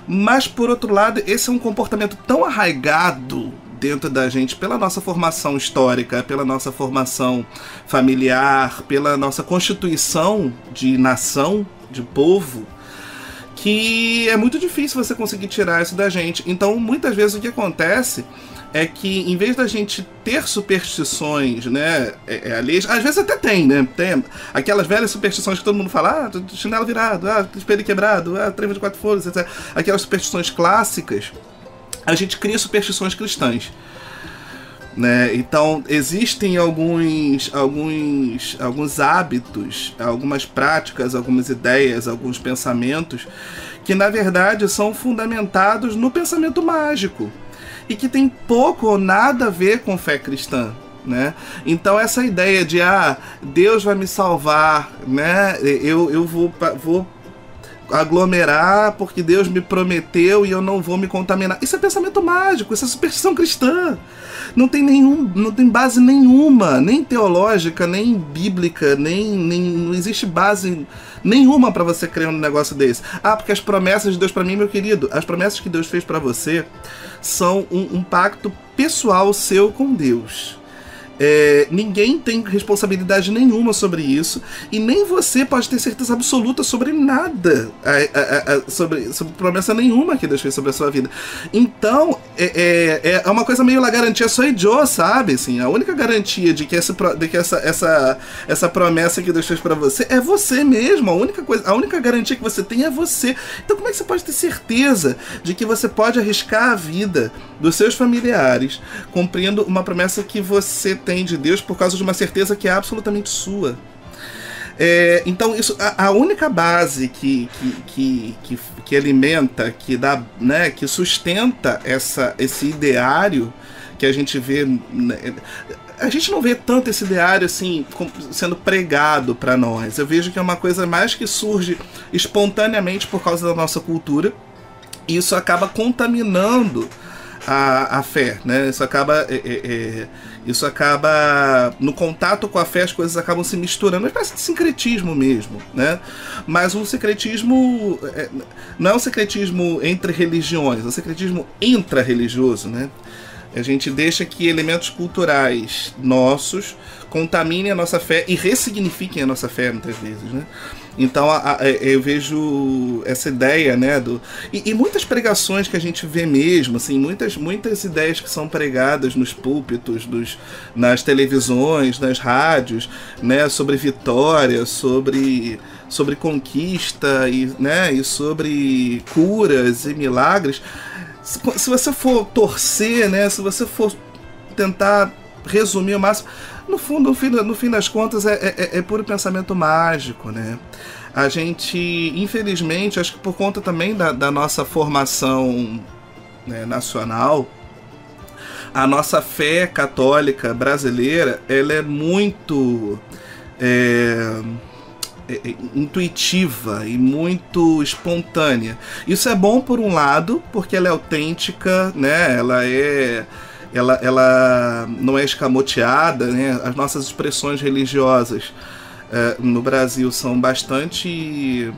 Mas, por outro lado, esse é um comportamento tão arraigado dentro da gente, pela nossa formação histórica, pela nossa formação familiar, pela nossa constituição de nação, de povo, que é muito difícil você conseguir tirar isso da gente. Então, muitas vezes o que acontece é que, em vez da gente ter superstições, né, alheias, às vezes até tem, né, tem aquelas velhas superstições que todo mundo fala, chinelo virado, espelho quebrado, treva de 4 folhas, etc. Aquelas superstições clássicas, a gente cria superstições cristãs, né? Então existem alguns hábitos, algumas práticas, algumas ideias, alguns pensamentos que na verdade são fundamentados no pensamento mágico e que tem pouco ou nada a ver com fé cristã, né? Então essa ideia de Deus vai me salvar, né? Eu vou aglomerar porque Deus me prometeu e eu não vou me contaminar. Isso é pensamento mágico, isso é superstição cristã. Não tem base nenhuma, nem teológica, nem bíblica, não existe base nenhuma para você crer num negócio desse. Porque as promessas de Deus para mim, meu querido, as promessas que Deus fez para você são um pacto pessoal seu com Deus. Ninguém tem responsabilidade nenhuma sobre isso, e nem você pode ter certeza absoluta sobre nada, sobre promessa nenhuma que Deus fez sobre a sua vida. Então é uma coisa meio la garantia só idiota, sabe? Assim, a única garantia de que essa promessa que Deus fez para você é você mesmo. A única garantia que você tem é você. Então como é que você pode ter certeza de que você pode arriscar a vida dos seus familiares cumprindo uma promessa que você tem de Deus por causa de uma certeza que é absolutamente sua? Então isso, a única base que alimenta, que dá, né, que sustenta esse ideário que a gente vê, né, a gente não vê tanto esse ideário assim sendo pregado para nós. Eu vejo que é uma coisa mais que surge espontaneamente por causa da nossa cultura, e isso acaba contaminando a fé, né? Isso acaba no contato com a fé, as coisas acabam se misturando, mas parece de sincretismo mesmo, né? Mas um sincretismo não é um sincretismo entre religiões, é um sincretismo intra-religioso, né? A gente deixa que elementos culturais nossos contaminem a nossa fé e ressignifiquem a nossa fé muitas vezes, né? Então eu vejo essa ideia, né, e muitas pregações que a gente vê mesmo, assim, muitas ideias que são pregadas nos púlpitos, nas televisões, nas rádios, né, sobre vitória, sobre conquista e, né, e sobre curas e milagres. Se você for torcer, né, se você for tentar resumir o máximo, no fim das contas é puro pensamento mágico, né? A gente, infelizmente, acho que por conta também da nossa formação, né, nacional, a nossa fé católica brasileira, ela é muito intuitiva e muito espontânea. Isso é bom por um lado, porque ela é autêntica, né? Ela não é escamoteada, né? As nossas expressões religiosas no Brasil são bastante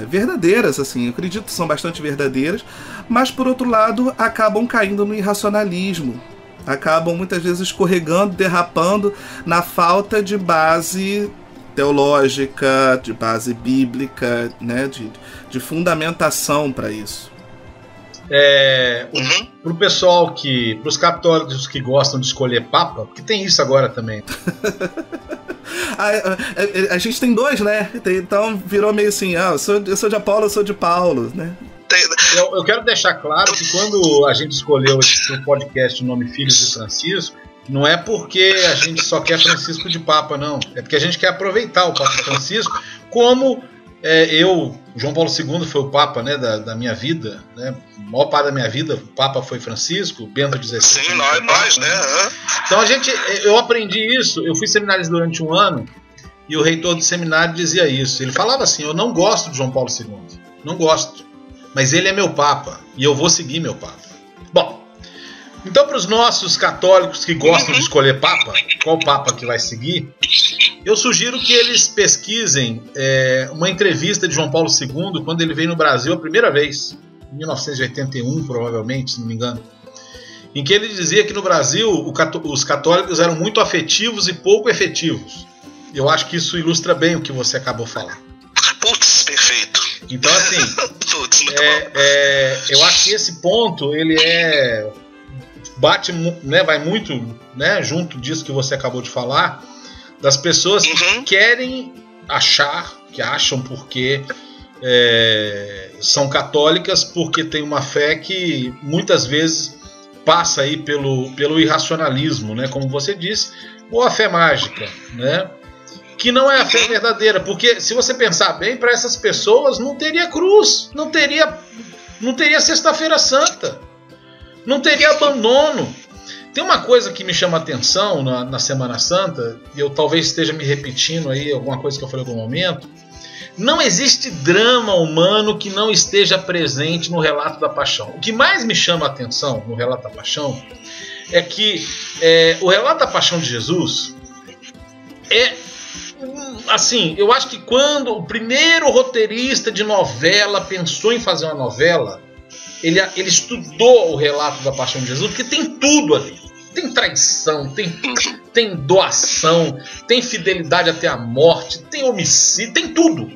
verdadeiras, assim, eu acredito que são bastante verdadeiras, mas por outro lado acabam caindo no irracionalismo, acabam muitas vezes escorregando, derrapando na falta de base teológica, de base bíblica, né? de fundamentação para isso. Pro pessoal pros católicos que gostam de escolher papa, porque tem isso agora também. A gente tem dois, né? Então virou meio assim, eu sou de Apolo, eu sou de Paulo, né? Eu quero deixar claro que quando a gente escolheu esse podcast o nome Filhos de Francisco, não é porque a gente só quer Francisco de Papa, não. É porque a gente quer aproveitar o Papa Francisco como João Paulo II foi o Papa, né, da minha vida, né? O maior parte da minha vida, o Papa foi Francisco, Bento XVI. Sim, nós, né? Então eu aprendi isso, eu fui seminarista durante um ano e o reitor do seminário dizia isso. Ele falava assim: eu não gosto de João Paulo II, não gosto, mas ele é meu Papa e eu vou seguir meu Papa. Bom, então para os nossos católicos que gostam de escolher Papa, qual Papa que vai seguir, eu sugiro que eles pesquisem uma entrevista de João Paulo II quando ele veio no Brasil a primeira vez, em 1981 provavelmente, se não me engano, em que ele dizia que no Brasil os católicos eram muito afetivos e pouco efetivos. Eu acho que isso ilustra bem o que você acabou de falar. Putz, perfeito. Então assim, Putz, muito bom. eu acho que esse ponto ele bate, né, vai muito, né, junto disso que você acabou de falar, das pessoas que querem que acham porque são católicas, porque tem uma fé que muitas vezes passa aí pelo irracionalismo, né, como você disse, ou a fé mágica, né, que não é a fé verdadeira, porque se você pensar bem, para essas pessoas não teria cruz, não teria Sexta-feira Santa, não teria abandono. Tem uma coisa que me chama a atenção na Semana Santa, e eu talvez esteja me repetindo aí alguma coisa que eu falei em algum momento. Não existe drama humano que não esteja presente no relato da Paixão. O que mais me chama a atenção no relato da Paixão é que o relato da Paixão de Jesus assim, eu acho que quando o primeiro roteirista de novela pensou em fazer uma novela, ele estudou o relato da Paixão de Jesus, porque tem tudo ali. Tem traição, tem doação, tem fidelidade até a morte, tem homicídio, tem tudo.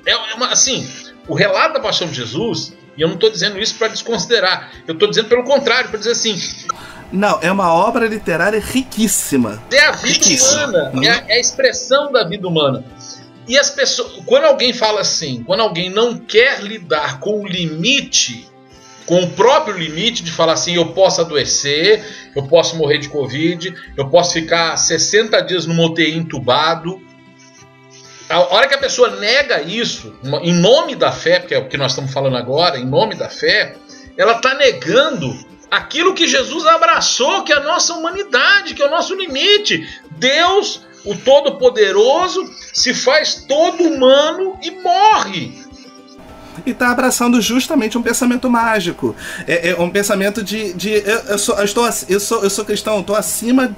Assim, o relato da Paixão de Jesus, e eu não estou dizendo isso para desconsiderar, eu estou dizendo pelo contrário, para dizer assim... Não, é uma obra literária riquíssima. É a vida humana, é a expressão da vida humana. E as pessoas, quando alguém fala assim, quando alguém não quer lidar com o limite, com o próprio limite de falar assim, eu posso adoecer, eu posso morrer de Covid, eu posso ficar 60 dias numa UTI entubado. A hora que a pessoa nega isso, em nome da fé, porque é o que nós estamos falando agora, em nome da fé, ela está negando aquilo que Jesus abraçou, que é a nossa humanidade, que é o nosso limite. Deus, o Todo-Poderoso, se faz todo humano e morre. E está abraçando justamente um pensamento mágico. É um pensamento eu sou cristão, estou acima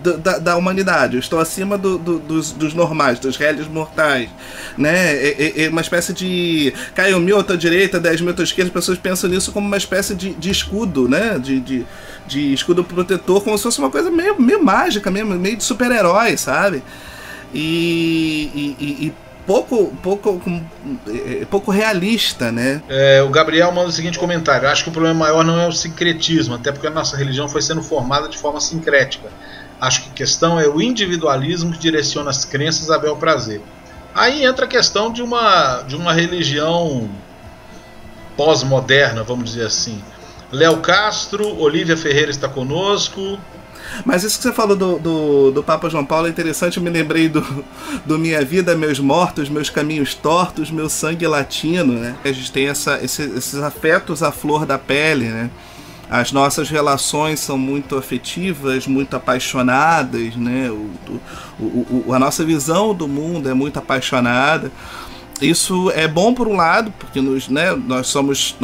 da humanidade, eu estou acima dos normais, dos réis mortais, né? É uma espécie de caiu 1000 à tua direita, 10.000 à tua esquerda. As pessoas pensam nisso como uma espécie de escudo, né? De escudo protetor, como se fosse uma coisa meio mágica mesmo, meio de super-herói, sabe? E pouco realista, né? O Gabriel manda o seguinte comentário: acho que o problema maior não é o sincretismo, até porque a nossa religião foi sendo formada de forma sincrética. Acho que a questão é o individualismo que direciona as crenças a bel prazer. Aí entra a questão de uma religião pós-moderna, vamos dizer assim. Léo Castro, Olívia Ferreira está conosco. Mas isso que você falou do Papa João Paulo é interessante. Eu me lembrei do Minha Vida, Meus Mortos, Meus Caminhos Tortos, Meu Sangue Latino, né? A gente tem esses afetos à flor da pele, né? As nossas relações são muito afetivas, muito apaixonadas, né? A nossa visão do mundo é muito apaixonada. Isso é bom por um lado, porque nós somos.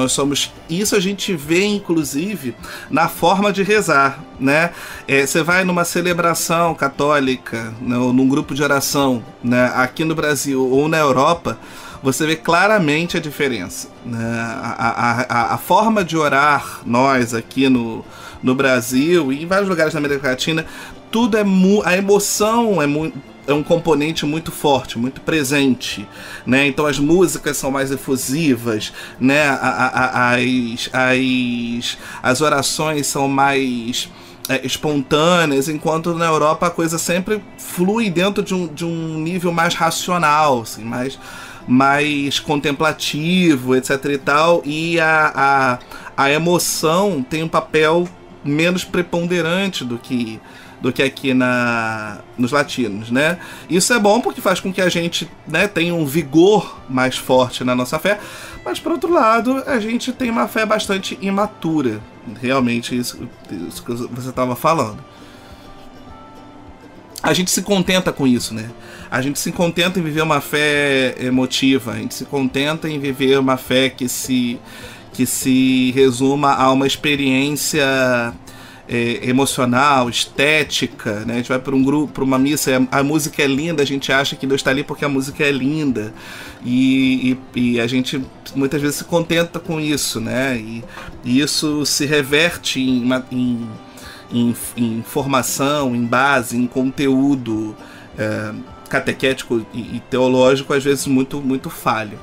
Isso a gente vê inclusive na forma de rezar, né? Você vai numa celebração católica, né, ou num grupo de oração, né, aqui no Brasil ou na Europa, você vê claramente a diferença, né? A forma de orar, nós aqui no Brasil e em vários lugares da América Latina, tudo a emoção é um componente muito forte, muito presente, né? Então as músicas são mais efusivas, né? As orações são mais espontâneas, enquanto na Europa a coisa sempre flui dentro de um nível mais racional, assim, mais contemplativo, etc e tal, e a emoção tem um papel menos preponderante do que aqui nos latinos, né? Isso é bom porque faz com que a gente, né, tenha um vigor mais forte na nossa fé, mas por outro lado a gente tem uma fé bastante imatura, realmente isso que você estava falando. A gente se contenta com isso, né? A gente se contenta em viver uma fé emotiva, a gente se contenta em viver uma fé que se resuma a uma experiência emocional, estética, né? A gente vai para um grupo, para uma missa, a música é linda, a gente acha que Deus está ali porque a música é linda, e a gente muitas vezes se contenta com isso, né? E isso se reverte em formação, em base, em conteúdo catequético e teológico, às vezes muito, muito falho.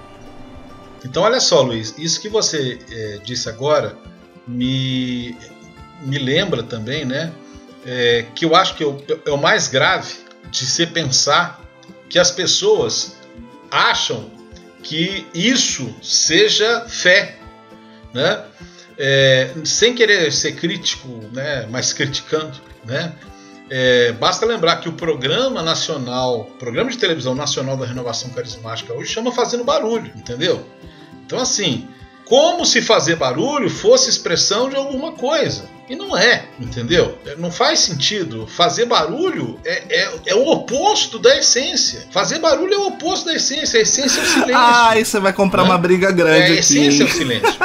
Então olha só, Luiz, isso que você disse agora me lembra também, né, que eu acho que é o mais grave de se pensar que as pessoas acham que isso seja fé, né? Sem querer ser crítico, né, mas criticando, né? Basta lembrar que o programa de televisão nacional da Renovação Carismática hoje chama Fazendo Barulho, entendeu? Então assim, como se fazer barulho fosse expressão de alguma coisa. E não é, entendeu? Não faz sentido. Fazer barulho é o oposto da essência. Fazer barulho é o oposto da essência. A essência é o silêncio. Aí você vai comprar uma briga grande aqui. A essência é o silêncio.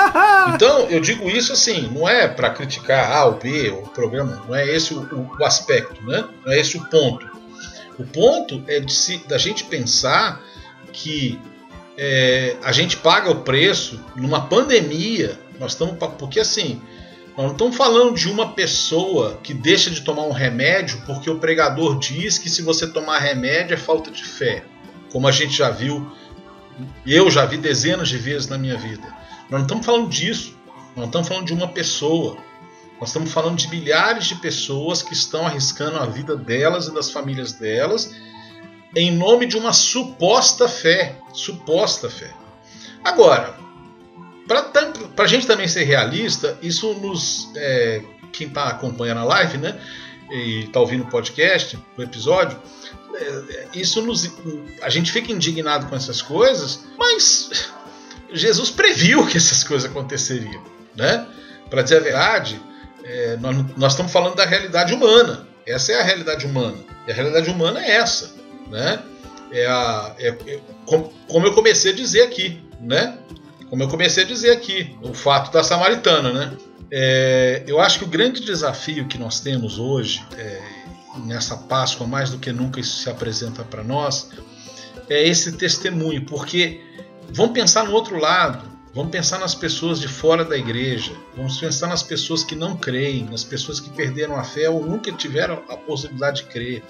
Então, eu digo isso assim, não é para criticar A ou B, o programa, não é esse o aspecto, né? Não é esse o ponto. O ponto é da gente pensar que a gente paga o preço numa pandemia. Porque assim, nós não estamos falando de uma pessoa que deixa de tomar um remédio porque o pregador diz que se você tomar remédio é falta de fé, como a gente já viu, eu já vi dezenas de vezes na minha vida. Nós não estamos falando disso, nós não estamos falando de uma pessoa, nós estamos falando de milhares de pessoas que estão arriscando a vida delas e das famílias delas em nome de uma suposta fé. Agora, para a gente também ser realista, isso quem está acompanhando a live, né, e está ouvindo o podcast, o episódio, a gente fica indignado com essas coisas, mas Jesus previu que essas coisas aconteceriam, né? Para dizer a verdade, nós estamos falando da realidade humana. Essa é a realidade humana. E a realidade humana é essa, né? Como eu comecei a dizer aqui, né? O fato da samaritana, né? Eu acho que o grande desafio que nós temos hoje, nessa Páscoa, mais do que nunca isso se apresenta para nós, é esse testemunho, porque vamos pensar no outro lado, vamos pensar nas pessoas de fora da igreja, vamos pensar nas pessoas que não creem, nas pessoas que perderam a fé ou nunca tiveram a possibilidade de crer.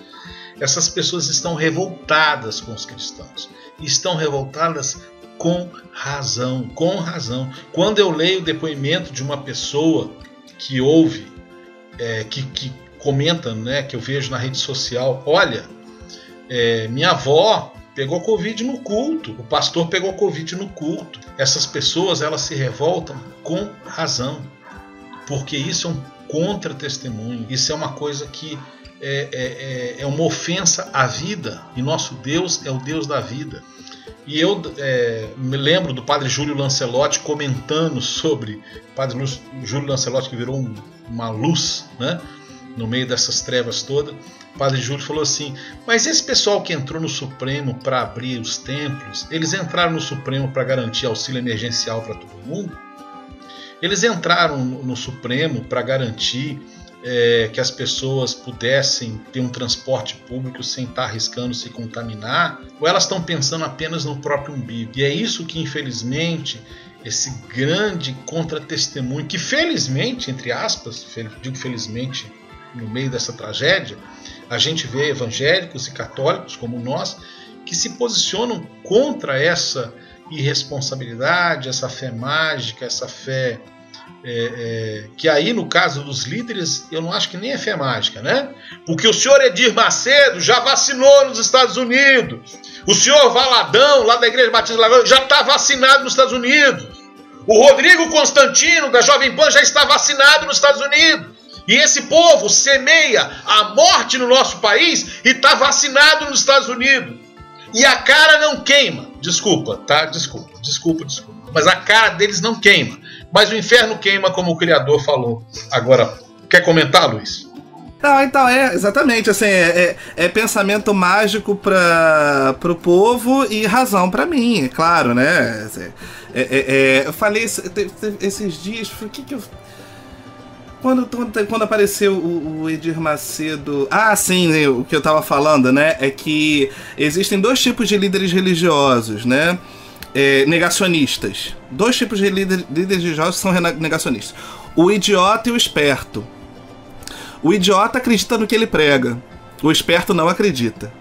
Essas pessoas estão revoltadas com os cristãos, e estão revoltadas com razão, com razão. Quando eu leio o depoimento de uma pessoa que ouve, que comenta, né, que eu vejo na rede social, olha, minha avó pegou Covid no culto, o pastor pegou Covid no culto. Essas pessoas, elas se revoltam com razão, porque isso é um contra-testemunho, isso é uma coisa que é uma ofensa à vida, e nosso Deus é o Deus da vida. E eu me lembro do padre Júlio Lancelotti comentando sobre, padre Júlio Lancelotti, que virou uma luz, né, no meio dessas trevas todas. O padre Júlio falou assim: mas esse pessoal que entrou no Supremo para abrir os templos, eles entraram no Supremo para garantir auxílio emergencial para todo mundo? Eles entraram no Supremo para garantir que as pessoas pudessem ter um transporte público sem estar arriscando se contaminar? Ou elas estão pensando apenas no próprio umbigo? E é isso que, infelizmente, esse grande contra-testemunho, que felizmente, entre aspas, digo felizmente, no meio dessa tragédia, a gente vê evangélicos e católicos como nós, que se posicionam contra essa irresponsabilidade, essa fé mágica, essa fé que aí, no caso dos líderes, eu não acho que nem é fé mágica, né? Porque o senhor Edir Macedo já vacinou nos Estados Unidos, o senhor Valadão, lá da Igreja Batista Lagoa, já está vacinado nos Estados Unidos, o Rodrigo Constantino, da Jovem Pan, já está vacinado nos Estados Unidos, e esse povo semeia a morte no nosso país e está vacinado nos Estados Unidos, e a cara não queima. Desculpa, tá? Desculpa. Mas a cara deles não queima. Mas o inferno queima, como o Criador falou. Agora, quer comentar, Luiz? Não, então, exatamente, assim, é pensamento mágico para o povo e razão para mim, é claro, né? Eu falei esses dias, o que eu... Quando apareceu o Edir Macedo... Ah, sim, o que eu estava falando, né? É que existem dois tipos de líderes religiosos, né? Negacionistas. Dois tipos de líderes religiosos são negacionistas. O idiota e o esperto. O idiota acredita no que ele prega. O esperto não acredita.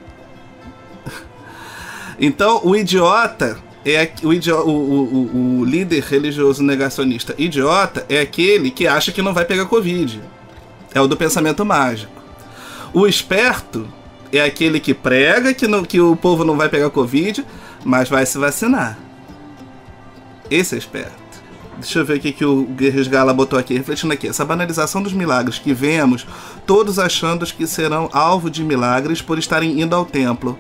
Então, o idiota... O líder religioso negacionista idiota é aquele que acha que não vai pegar Covid. É o do pensamento mágico. O esperto é aquele que prega que o povo não vai pegar Covid, mas vai se vacinar. Esse é esperto. Deixa eu ver o que o Guerreiros Gala botou aqui, refletindo aqui. Essa banalização dos milagres que vemos, todos achando que serão alvo de milagres por estarem indo ao templo.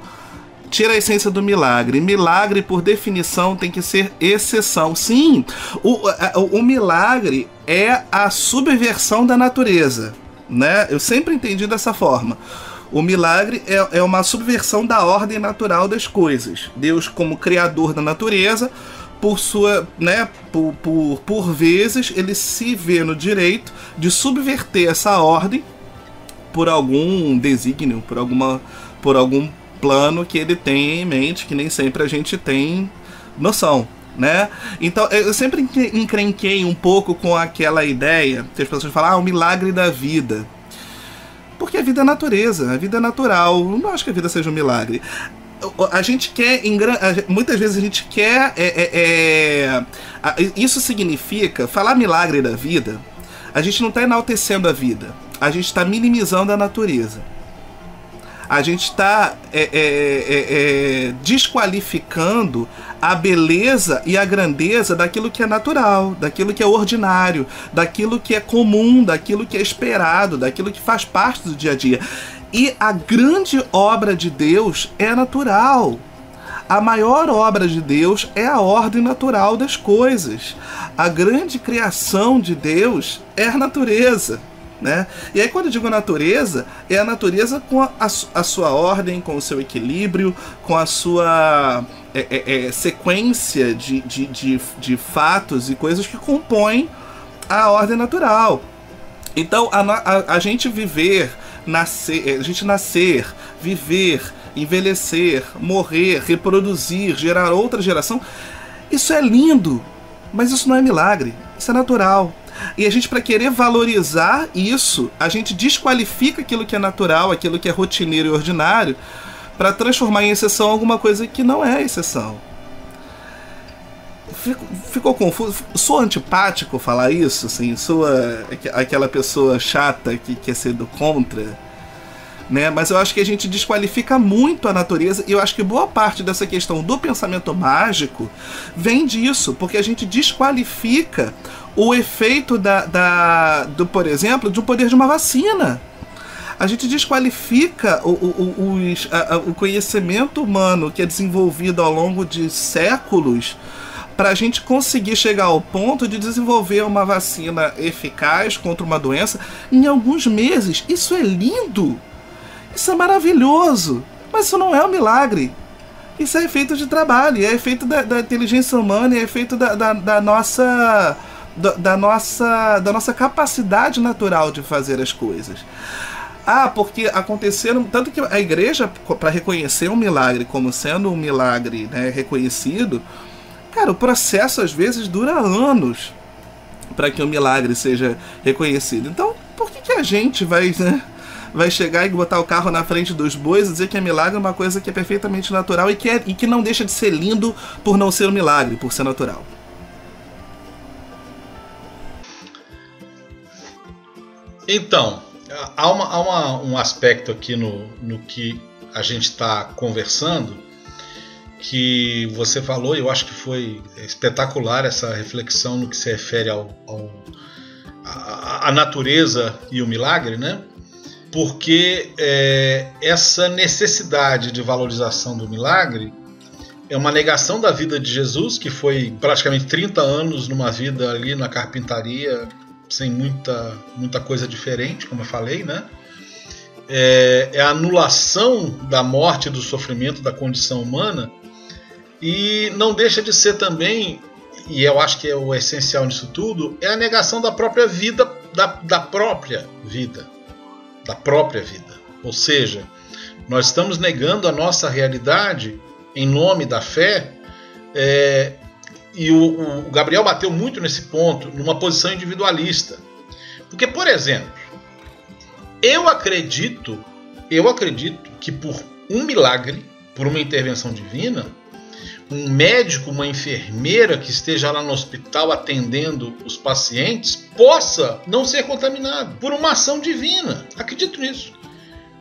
Tira a essência do milagre. Milagre, por definição, tem que ser exceção. Sim, o milagre é a subversão da natureza, né? Eu sempre entendi dessa forma. O milagre é uma subversão da ordem natural das coisas. Deus, como criador da natureza, por vezes, ele se vê no direito de subverter essa ordem por algum desígnio, por algum plano que ele tem em mente, que nem sempre a gente tem noção, né? Então, eu sempre encrenquei um pouco com aquela ideia que as pessoas falam, o milagre da vida. Porque a vida é natureza, a vida é natural. Eu não acho que a vida seja um milagre. A gente quer, muitas vezes a gente quer, isso significa, falar milagre da vida, a gente não está enaltecendo a vida, a gente está minimizando a natureza. A gente está desqualificando a beleza e a grandeza daquilo que é natural, daquilo que é ordinário, daquilo que é comum, daquilo que é esperado, daquilo que faz parte do dia a dia. E a grande obra de Deus é natural. A maior obra de Deus é a ordem natural das coisas. A grande criação de Deus é a natureza. Né? E aí, quando eu digo natureza, é a natureza com a sua ordem, com o seu equilíbrio, com a sua sequência de fatos e coisas que compõem a ordem natural. Então, a gente viver nascer, viver, envelhecer, morrer, reproduzir, gerar outra geração, isso é lindo, mas isso não é milagre, isso é natural. E a gente, para querer valorizar isso, a gente desqualifica aquilo que é natural, aquilo que é rotineiro e ordinário, para transformar em exceção alguma coisa que não é exceção. Ficou confuso? Sou antipático falar isso? Assim, sou aquela pessoa chata que quer ser do contra? Né? Mas eu acho que a gente desqualifica muito a natureza, e eu acho que boa parte dessa questão do pensamento mágico vem disso, porque a gente desqualifica o efeito por exemplo, do poder de uma vacina. A gente desqualifica o conhecimento humano que é desenvolvido ao longo de séculos para a gente conseguir chegar ao ponto de desenvolver uma vacina eficaz contra uma doença em alguns meses. Isso é lindo! Isso é maravilhoso! Mas isso não é um milagre. Isso é efeito de trabalho, é efeito da inteligência humana, é efeito da nossa capacidade natural de fazer as coisas. Porque aconteceram... Tanto que a igreja, para reconhecer um milagre como sendo um milagre, né, reconhecido, cara, o processo às vezes dura anos para que o milagre seja reconhecido. Então, por que a gente vai chegar e botar o carro na frente dos bois e dizer que é milagre uma coisa que é perfeitamente natural e que não deixa de ser lindo por não ser um milagre, por ser natural? Então, há um aspecto aqui no que a gente está conversando que você falou, e eu acho que foi espetacular essa reflexão no que se refere à natureza e o milagre, né? Porque essa necessidade de valorização do milagre é uma negação da vida de Jesus, que foi praticamente 30 anos numa vida ali na carpintaria, sem muita coisa diferente, como eu falei, né? É a anulação da morte, do sofrimento, da condição humana, e não deixa de ser também, e eu acho que é o essencial nisso tudo, é a negação da própria vida, da própria vida. Ou seja, nós estamos negando a nossa realidade em nome da fé, e o Gabriel bateu muito nesse ponto, numa posição individualista. Porque, por exemplo, eu acredito que por um milagre, por uma intervenção divina, um médico, uma enfermeira que esteja lá no hospital atendendo os pacientes possa não ser contaminado por uma ação divina. Acredito nisso.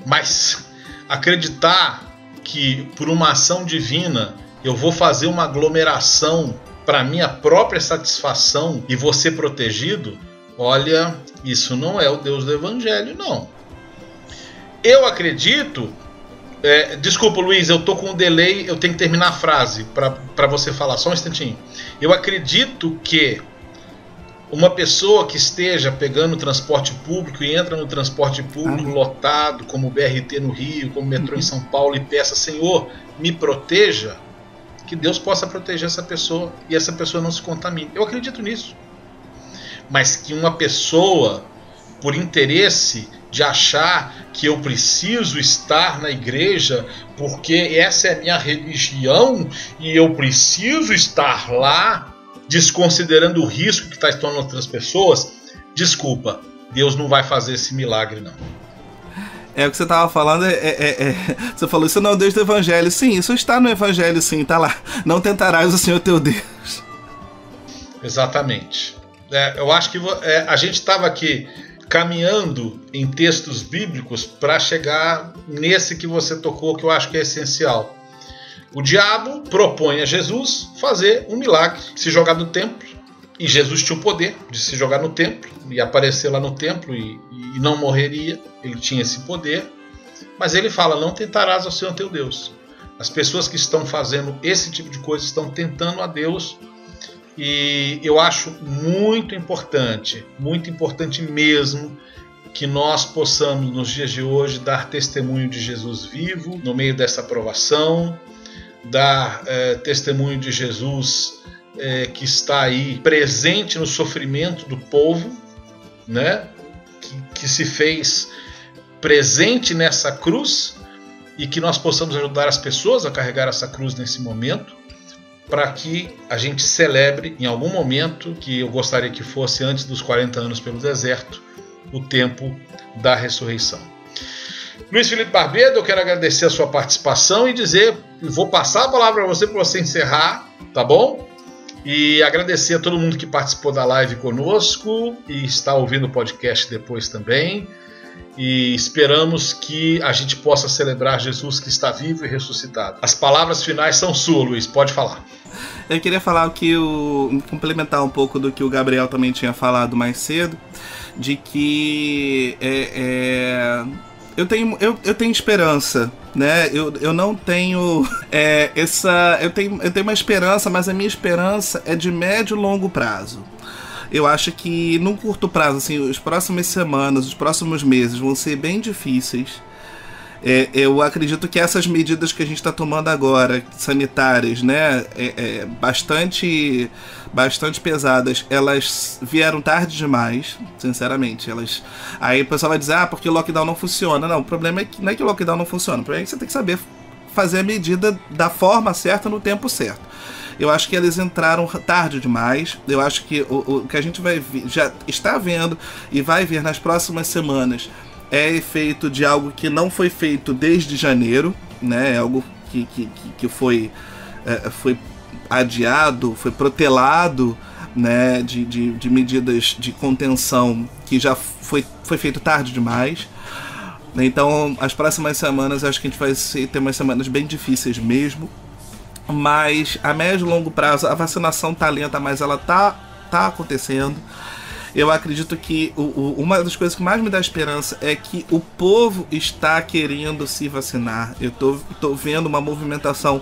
Mas acreditar que por uma ação divina eu vou fazer uma aglomeração para minha própria satisfação e vou ser protegido, olha, isso não é o Deus do Evangelho, não. Eu acredito... desculpa, Luiz, eu tô com um delay, eu tenho que terminar a frase para você falar, só um instantinho. Eu acredito que uma pessoa que esteja pegando o transporte público e entra no transporte público lotado, como o BRT no Rio, como o metrô em São Paulo, e peça, Senhor, me proteja, que Deus possa proteger essa pessoa e essa pessoa não se contamine. Eu acredito nisso. Mas que uma pessoa, por interesse de achar que eu preciso estar na igreja porque essa é a minha religião e eu preciso estar lá, desconsiderando o risco que está expondo outras pessoas, desculpa, Deus não vai fazer esse milagre, não. O que você estava falando, você falou, isso não é o Deus do Evangelho. Sim, isso está no Evangelho, sim, está lá. Não tentarás o Senhor teu Deus. Exatamente. Eu acho que a gente estava aqui caminhando em textos bíblicos para chegar nesse que você tocou, que eu acho que é essencial. O diabo propõe a Jesus fazer um milagre, se jogar no templo, e Jesus tinha o poder de se jogar no templo e aparecer lá no templo e não morreria, ele tinha esse poder, mas ele fala, não tentarás ao Senhor teu Deus. As pessoas que estão fazendo esse tipo de coisa estão tentando a Deus. E eu acho muito importante mesmo, que nós possamos nos dias de hoje dar testemunho de Jesus vivo no meio dessa provação, dar testemunho de Jesus que está aí presente no sofrimento do povo, né? que se fez presente nessa cruz e que nós possamos ajudar as pessoas a carregar essa cruz nesse momento, para que a gente celebre em algum momento, que eu gostaria que fosse antes dos 40 anos pelo deserto, o tempo da ressurreição. Luiz Felipe Barbedo, eu quero agradecer a sua participação e dizer, vou passar a palavra para você encerrar, tá bom? E agradecer a todo mundo que participou da live conosco e está ouvindo o podcast depois também. E esperamos que a gente possa celebrar Jesus que está vivo e ressuscitado. As palavras finais são suas, Luiz, pode falar. Eu queria falar complementar um pouco do que o Gabriel também tinha falado mais cedo, de que eu tenho esperança, né? Eu não tenho eu tenho uma esperança, mas a minha esperança é de médio e longo prazo. Eu acho que num curto prazo, assim, as próximas semanas, os próximos meses vão ser bem difíceis. Eu acredito que essas medidas que a gente está tomando agora, sanitárias, né, bastante pesadas, elas vieram tarde demais, sinceramente. Aí o pessoal vai dizer, porque o lockdown não funciona. Não, o problema é que não é que o lockdown não funciona, o problema é que você tem que saber fazer a medida da forma certa, no tempo certo. Eu acho que eles entraram tarde demais. Eu acho que o que a gente vai ver, já está vendo e vai ver nas próximas semanas, é efeito de algo que não foi feito desde janeiro, né? É algo que foi adiado, foi protelado, né? De medidas de contenção que já foi feito tarde demais. Então, as próximas semanas, acho que a gente vai ter umas semanas bem difíceis mesmo. Mas a médio e longo prazo a vacinação tá lenta, mas ela tá acontecendo. Eu acredito que uma das coisas que mais me dá esperança é que o povo está querendo se vacinar. Eu tô vendo uma movimentação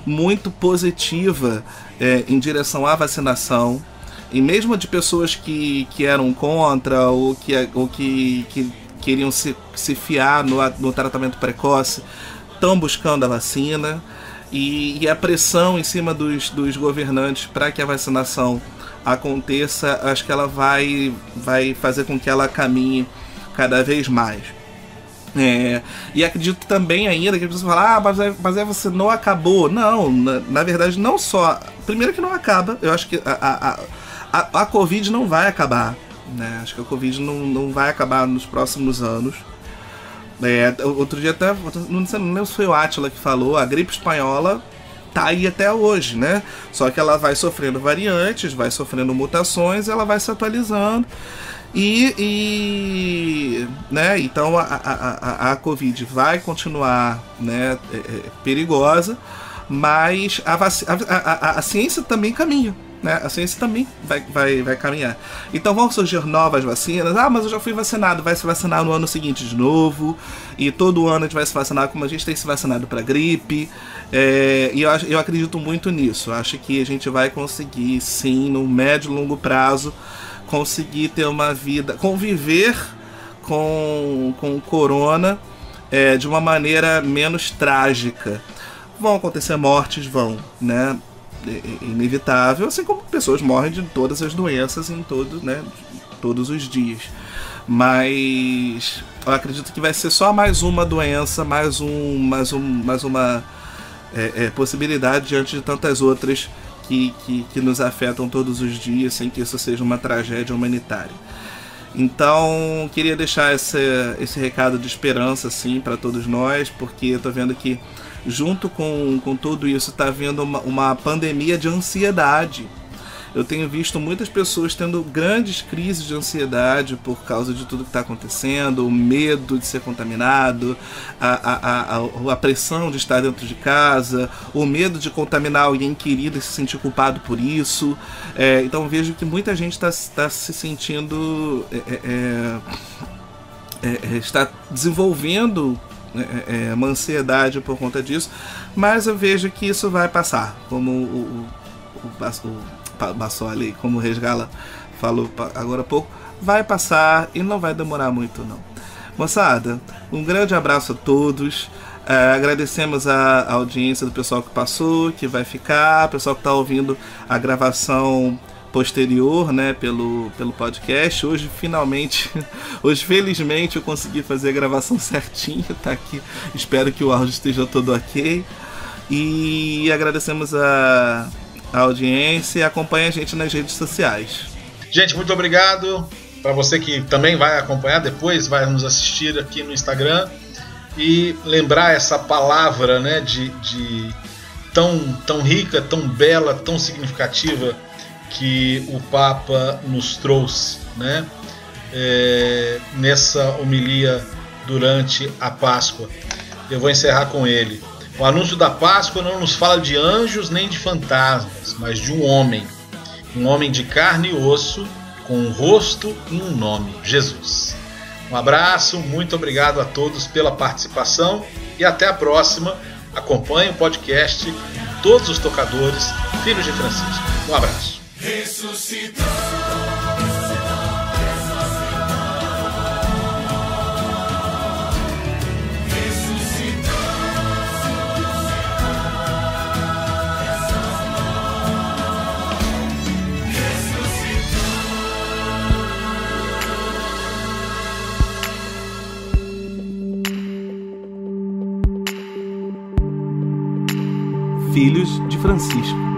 muito positiva em direção à vacinação, e mesmo de pessoas que eram contra ou que queriam se fiar no tratamento precoce, estão buscando a vacina. E a pressão em cima dos governantes para que a vacinação aconteça, acho que ela vai fazer com que ela caminhe cada vez mais. E acredito também ainda que as pessoas falam, mas você não acabou. Não, na verdade não só. Primeiro que não acaba, eu acho que a Covid não vai acabar, né? Acho que a Covid não vai acabar nos próximos anos. Outro dia até, não lembro se foi o Átila que falou, a gripe espanhola tá aí até hoje, né? Só que ela vai sofrendo variantes, vai sofrendo mutações, ela vai se atualizando né? Então a Covid vai continuar, né, perigosa, mas a ciência também caminha. Né? A ciência também vai caminhar. Então vão surgir novas vacinas. Mas eu já fui vacinado. Vai se vacinar no ano seguinte de novo. E todo ano a gente vai se vacinar como a gente tem se vacinado para gripe. E eu acredito muito nisso. Eu acho que a gente vai conseguir, sim, no médio e longo prazo, conseguir ter uma vida, conviver com o corona de uma maneira menos trágica. Vão acontecer mortes, né? Inevitável, assim como pessoas morrem de todas as doenças em todos os dias. Mas eu acredito que vai ser só mais uma doença, mais uma possibilidade diante de tantas outras que nos afetam todos os dias, sem que isso seja uma tragédia humanitária. Então, queria deixar esse recado de esperança, assim, para todos nós, porque eu tô vendo que junto com tudo isso está havendo uma pandemia de ansiedade. Eu tenho visto muitas pessoas tendo grandes crises de ansiedade por causa de tudo que está acontecendo, o medo de ser contaminado, a pressão de estar dentro de casa, o medo de contaminar alguém querido e se sentir culpado por isso. Então vejo que muita gente está se sentindo, está desenvolvendo uma ansiedade por conta disso, mas eu vejo que isso vai passar, como o Bassoli, como o Resgala falou agora há pouco, vai passar e não vai demorar muito não. Moçada, um grande abraço a todos, agradecemos a audiência do pessoal que passou, que vai ficar, o pessoal que está ouvindo a gravação posterior, né, pelo podcast. Hoje felizmente eu consegui fazer a gravação certinho, tá aqui. Espero que o áudio esteja todo ok. E agradecemos a audiência e acompanhe a gente nas redes sociais. Gente, muito obrigado. Para você que também vai acompanhar depois, vai nos assistir aqui no Instagram. E lembrar essa palavra, né, de tão rica, tão bela, tão significativa que o Papa nos trouxe, né, nessa homilia durante a Páscoa. Eu vou encerrar com ele. O anúncio da Páscoa não nos fala de anjos nem de fantasmas, mas de um homem de carne e osso, com um rosto e um nome, Jesus. Um abraço, muito obrigado a todos pela participação e até a próxima. Acompanhe o podcast Todos os Tocadores, Filhos de Francisco. Um abraço. Ressuscitou. Filhos de Francisco.